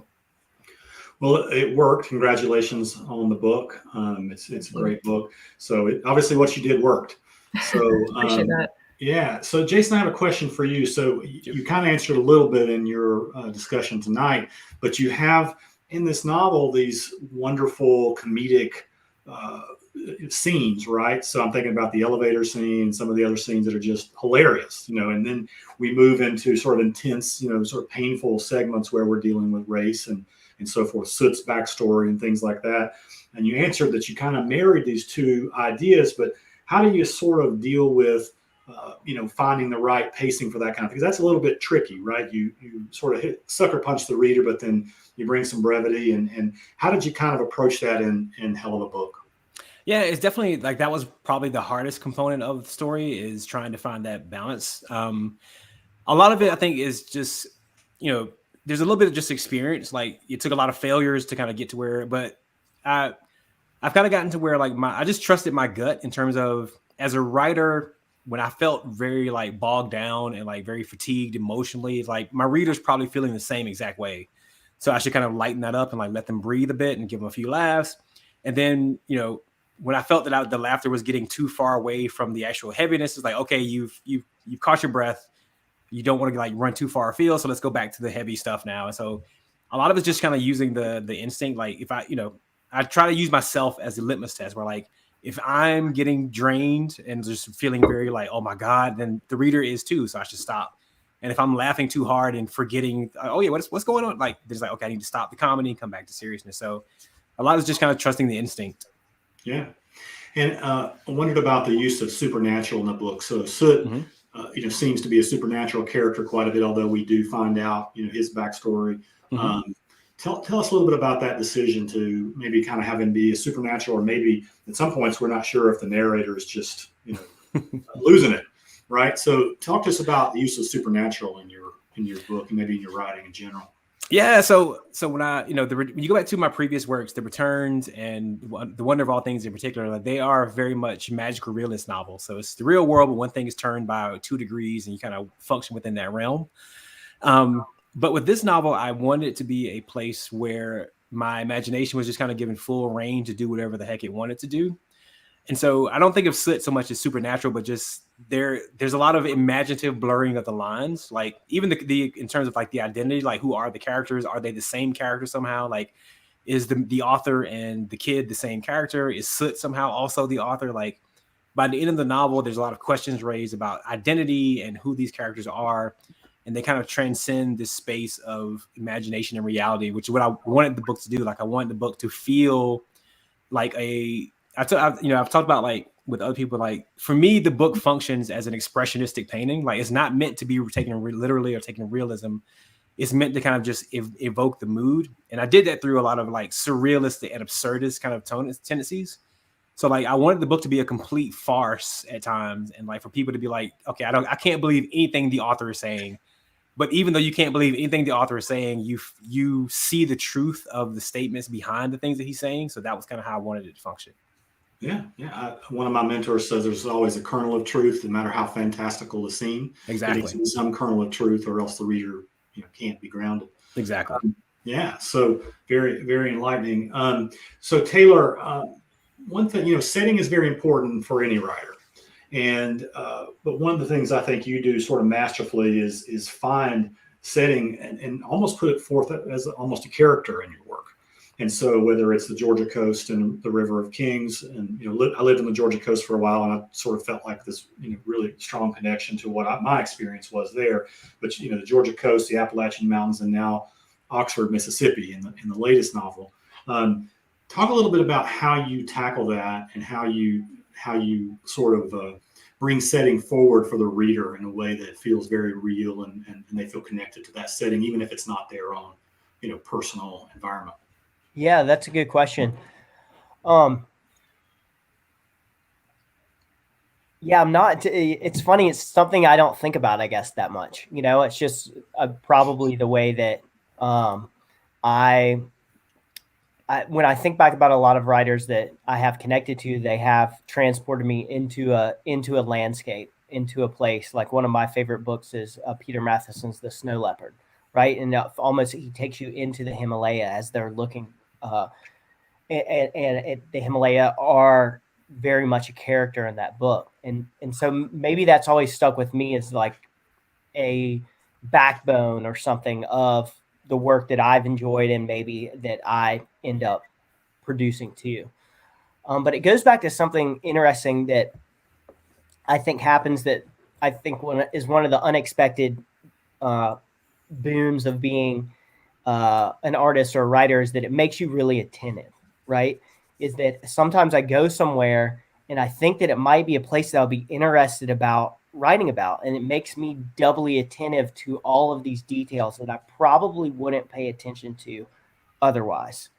Well, it worked. Congratulations on the book. It's a great book. So obviously what you did worked. So Appreciate that. Yeah. So Jason, I have a question for you. So you kind of answered a little bit in your discussion tonight, but you have in this novel these wonderful comedic scenes, right? So I'm thinking about the elevator scene, some of the other scenes that are just hilarious, and then we move into sort of intense, sort of painful segments where we're dealing with race and so forth, Soot's backstory and things like that. And you answered that you kind of married these two ideas, but how do you sort of deal with finding the right pacing for that kind of thing? Because that's a little bit tricky, right? You sort of sucker punch the reader, but then you bring some brevity. And how did you kind of approach that in Hell of a Book? Yeah, it's definitely that was probably the hardest component of the story, is trying to find that balance. A lot of it, I think, is just, there's a little bit of just experience. Like, it took a lot of failures to kind of get to where, but I've kind of gotten to where I just trusted my gut in terms of, as a writer, when I felt very bogged down and very fatigued emotionally, my reader's probably feeling the same exact way. So I should kind of lighten that up and let them breathe a bit and give them a few laughs. And then, when I felt that the laughter was getting too far away from the actual heaviness, it's okay, you've caught your breath. You don't want to run too far afield. So let's go back to the heavy stuff now. And so a lot of it's just kind of using the instinct. If I try to use myself as a litmus test where if I'm getting drained and just feeling very oh my God, then the reader is too. So I should stop. And if I'm laughing too hard and forgetting, oh yeah, what's going on? There's okay, I need to stop the comedy and come back to seriousness. So a lot is just kind of trusting the instinct. Yeah. And I wondered about the use of supernatural in the book. So Soot, seems to be a supernatural character quite a bit, although we do find out, his backstory. Mm-hmm. Tell us a little bit about that decision to maybe kind of have him be a supernatural, or maybe at some points we're not sure if the narrator is just, losing it, right? So talk to us about the use of supernatural in your book and maybe in your writing in general. Yeah, so when I, when you go back to my previous works, The Returns and The Wonder of All Things in particular, they are very much magical realist novels. So it's the real world, but one thing is turned by 2 degrees and you kind of function within that realm. But with this novel, I wanted it to be a place where my imagination was just kind of given full reign to do whatever the heck it wanted to do. And so I don't think of Soot so much as supernatural, but just there's a lot of imaginative blurring of the lines. Even the in terms of the identity, who are the characters? Are they the same character somehow? Is the author and the kid the same character? Is Soot somehow also the author? By the end of the novel, there's a lot of questions raised about identity and who these characters are. And they kind of transcend this space of imagination and reality, which is what I wanted the book to do. I wanted the book to feel like I've talked about with other people, for me, the book functions as an expressionistic painting. It's not meant to be taken literally or taken realism. It's meant to kind of just evoke the mood. And I did that through a lot of surrealistic and absurdist kind of tendencies. So I wanted the book to be a complete farce at times. And for people to be okay, I can't believe anything the author is saying. But even though you can't believe anything the author is saying, you see the truth of the statements behind the things that he's saying. So that was kind of how I wanted it to function. Yeah. One of my mentors says there's always a kernel of truth, no matter how fantastical the scene. Exactly. There needs to be some kernel of truth, or else the reader, can't be grounded. Exactly. Yeah. So very, very enlightening. So Taylor, one thing, setting is very important for any writer. And but one of the things I think you do sort of masterfully is find setting and almost put it forth as almost a character in your work. And so whether it's the Georgia coast and the River of Kings, and I lived on the Georgia coast for a while, and I sort of felt like this really strong connection to what my experience was there. But the Georgia coast, the Appalachian Mountains, and now Oxford, Mississippi in the latest novel. Talk a little bit about how you tackle that and how you sort of bring setting forward for the reader in a way that feels very real and they feel connected to that setting, even if it's not their own, personal environment. Yeah, that's a good question. Yeah, I'm not. It's funny. It's something I don't think about, I guess, that much. It's just probably the way that when I think back about a lot of writers that I have connected to, they have transported me into a landscape, into a place. Like one of my favorite books is Peter Matheson's The Snow Leopard, right? And almost he takes you into the Himalaya as they're looking, and the Himalaya are very much a character in that book. And so maybe that's always stuck with me as like a backbone or something of the work that I've enjoyed and maybe that I end up producing too. But it goes back to something interesting that I think happens, that I think is one of the unexpected boons of being an artist or a writer, is that it makes you really attentive, right? Is that sometimes I go somewhere and I think that it might be a place that I'll be interested about writing about, and it makes me doubly attentive to all of these details that I probably wouldn't pay attention to otherwise.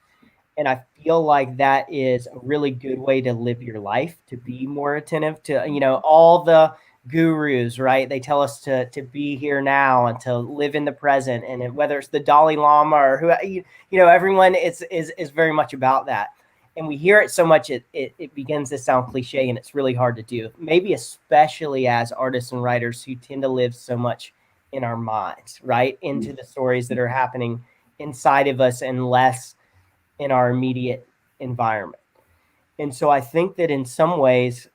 And I feel like that is a really good way to live your life, to be more attentive to, all the gurus, right? They tell us to be here now and to live in the present. And whether it's the Dalai Lama or who, everyone is very much about that. And we hear it so much, it begins to sound cliche, and it's really hard to do. Maybe especially as artists and writers who tend to live so much in our minds, right? Into the stories that are happening inside of us and less in our immediate environment. And so I think that in some ways,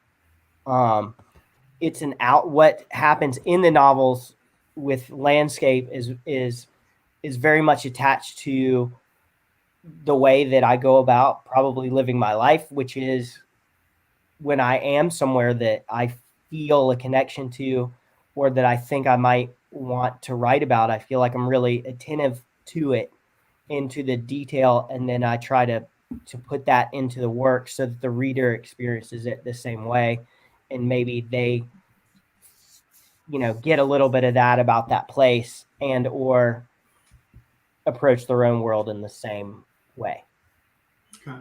it's what happens in the novels with landscape is very much attached to the way that I go about probably living my life, which is when I am somewhere that I feel a connection to, or that I think I might want to write about, I feel like I'm really attentive to it, into the detail, and then I try to put that into the work so that the reader experiences it the same way, and maybe they get a little bit of that about that place, and or approach their own world in the same way. Okay.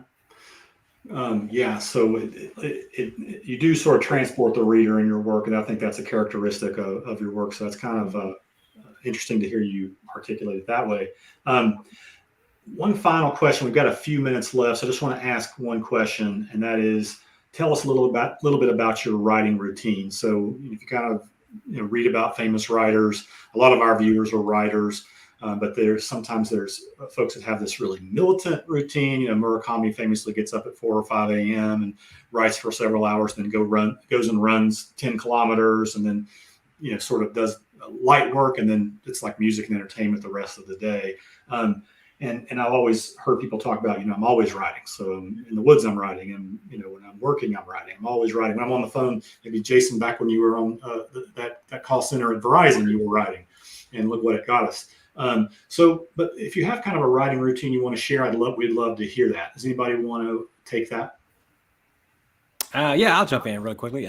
So you do sort of transport the reader in your work, and I think that's a characteristic of your work. So that's kind of interesting to hear you articulate it that way. One final question. We've got a few minutes left, so I just want to ask one question, and that is, tell us a little bit about your writing routine. So if you kind of read about famous writers, a lot of our viewers are writers. But sometimes there's folks that have this really militant routine. Murakami famously gets up at 4 or 5 a.m. and writes for several hours, then goes and runs 10 kilometers, and then sort of does light work, and then it's like music and entertainment the rest of the day. And I've always heard people talk about, I'm always writing. So in the woods, I'm writing, and when I'm working, I'm writing. I'm always writing. When I'm on the phone, maybe Jason, back when you were on that call center at Verizon, you were writing, and look what it got us. But if you have kind of a writing routine you want to share, we'd love to hear that. Does anybody want to take that? Yeah, I'll jump in real quickly.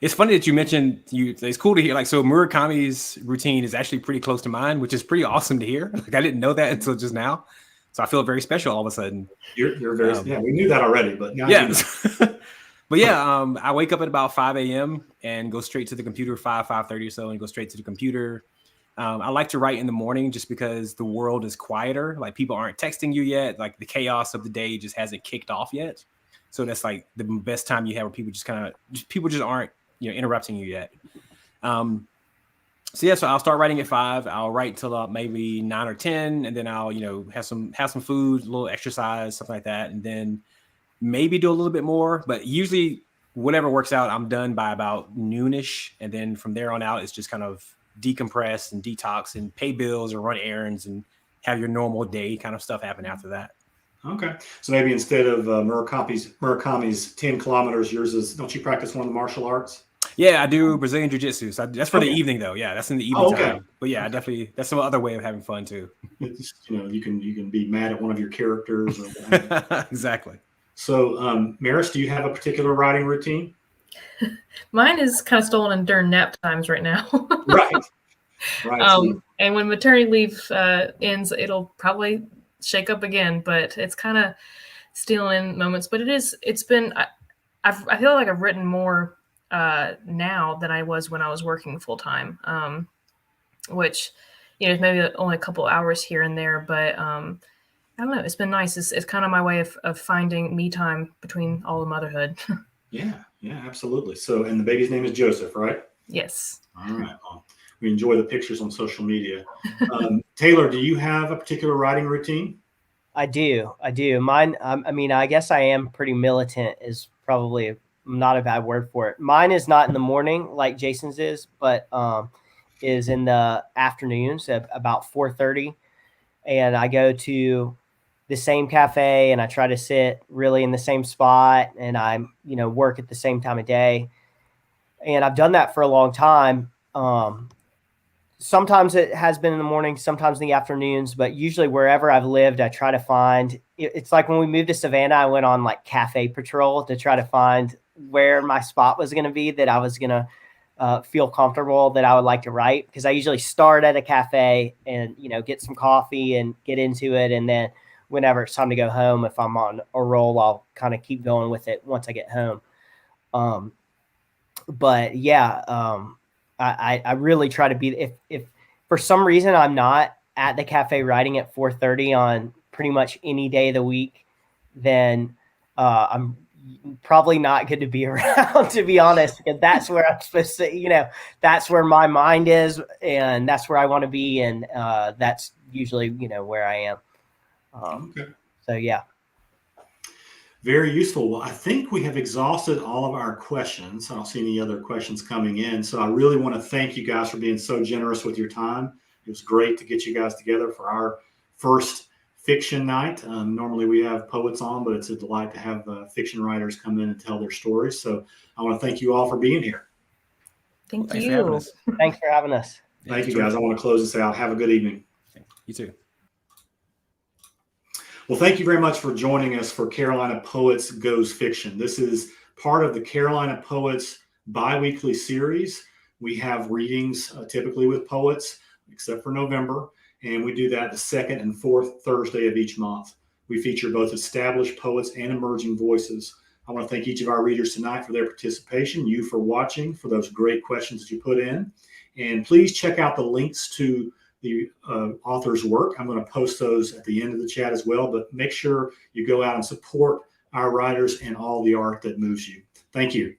It's funny that you mentioned it's cool to hear. Like, so Murakami's routine is actually pretty close to mine, which is pretty awesome to hear. Like, I didn't know that until just now. So I feel very special all of a sudden. You're very, we knew that already, but now yeah. But yeah, I wake up at about 5 a.m. and go straight to the computer, 5:30 or so, and go straight to the computer. I like to write in the morning just because the world is quieter. Like, people aren't texting you yet. Like, the chaos of the day just hasn't kicked off yet. So that's like the best time you have, where people just aren't, interrupting you yet. So I'll start writing at 5. I'll write till maybe 9 or 10, and then I'll, have some food, a little exercise, something like that. And then maybe do a little bit more, but usually whatever works out, I'm done by about noonish. And then from there on out, it's just kind of decompress and detox and pay bills or run errands and have your normal day kind of stuff happen after that. Okay. So maybe instead of Murakami's 10 kilometers, yours is, don't you practice one of the martial arts? Yeah, I do Brazilian jiu-jitsu. So that's for the Okay. evening though. Yeah, that's in the evening okay. time. But yeah, definitely that's some other way of having fun too. It's, you can be mad at one of your characters. Or whatever. Exactly. So, Maris, do you have a particular writing routine? Mine is kind of stolen during nap times right now. Right. Right. And when maternity leave ends, it'll probably shake up again, but it's kind of stealing moments. But it's been, I feel like I've written more now than I was when I was working full time, which, maybe only a couple hours here and there, but I don't know. It's been nice. It's kind of my way of finding me time between all the motherhood. Yeah, absolutely. So, and the baby's name is Joseph, right? Yes. All right. Well, we enjoy the pictures on social media. Taylor, do you have a particular writing routine? I do. Mine, I guess I am pretty militant is probably not a bad word for it. Mine is not in the morning like Jason's is, but is in the afternoons at about 4:30. And I go to the same cafe and I try to sit really in the same spot and I, work at the same time of day. And I've done that for a long time. Sometimes it has been in the morning, sometimes in the afternoons, but usually wherever I've lived, I try to find, it's like when we moved to Savannah, I went on like cafe patrol to try to find where my spot was going to be that I was going to feel comfortable that I would like to write. Because I usually start at a cafe and, get some coffee and get into it. And then whenever it's time to go home, if I'm on a roll, I'll kind of keep going with it once I get home. But yeah, I really try to be, if for some reason I'm not at the cafe writing at 4:30 on pretty much any day of the week, then I'm probably not good to be around, to be honest, because that's where I'm supposed to, that's where my mind is and that's where I want to be. And that's usually, where I am. Okay. So, yeah. Very useful. Well, I think we have exhausted all of our questions. I don't see any other questions coming in. So I really want to thank you guys for being so generous with your time. It was great to get you guys together for our first fiction night. Normally we have poets on, but it's a delight to have fiction writers come in and tell their stories. So I want to thank you all for being here. Thank Thanks you. for having us. Thanks for having us. Thank you, guys. I want to close this out. Have a good evening. You too. Well, thank you very much for joining us for Carolina Poets Goes Fiction. This is part of the Carolina Poets bi-weekly series. We have readings typically with poets, except for November, and we do that the second and fourth Thursday of each month. We feature both established poets and emerging voices. I want to thank each of our readers tonight for their participation, you for watching, for those great questions that you put in. And please check out the links to the author's work. I'm going to post those at the end of the chat as well, but make sure you go out and support our writers and all the art that moves you. Thank you.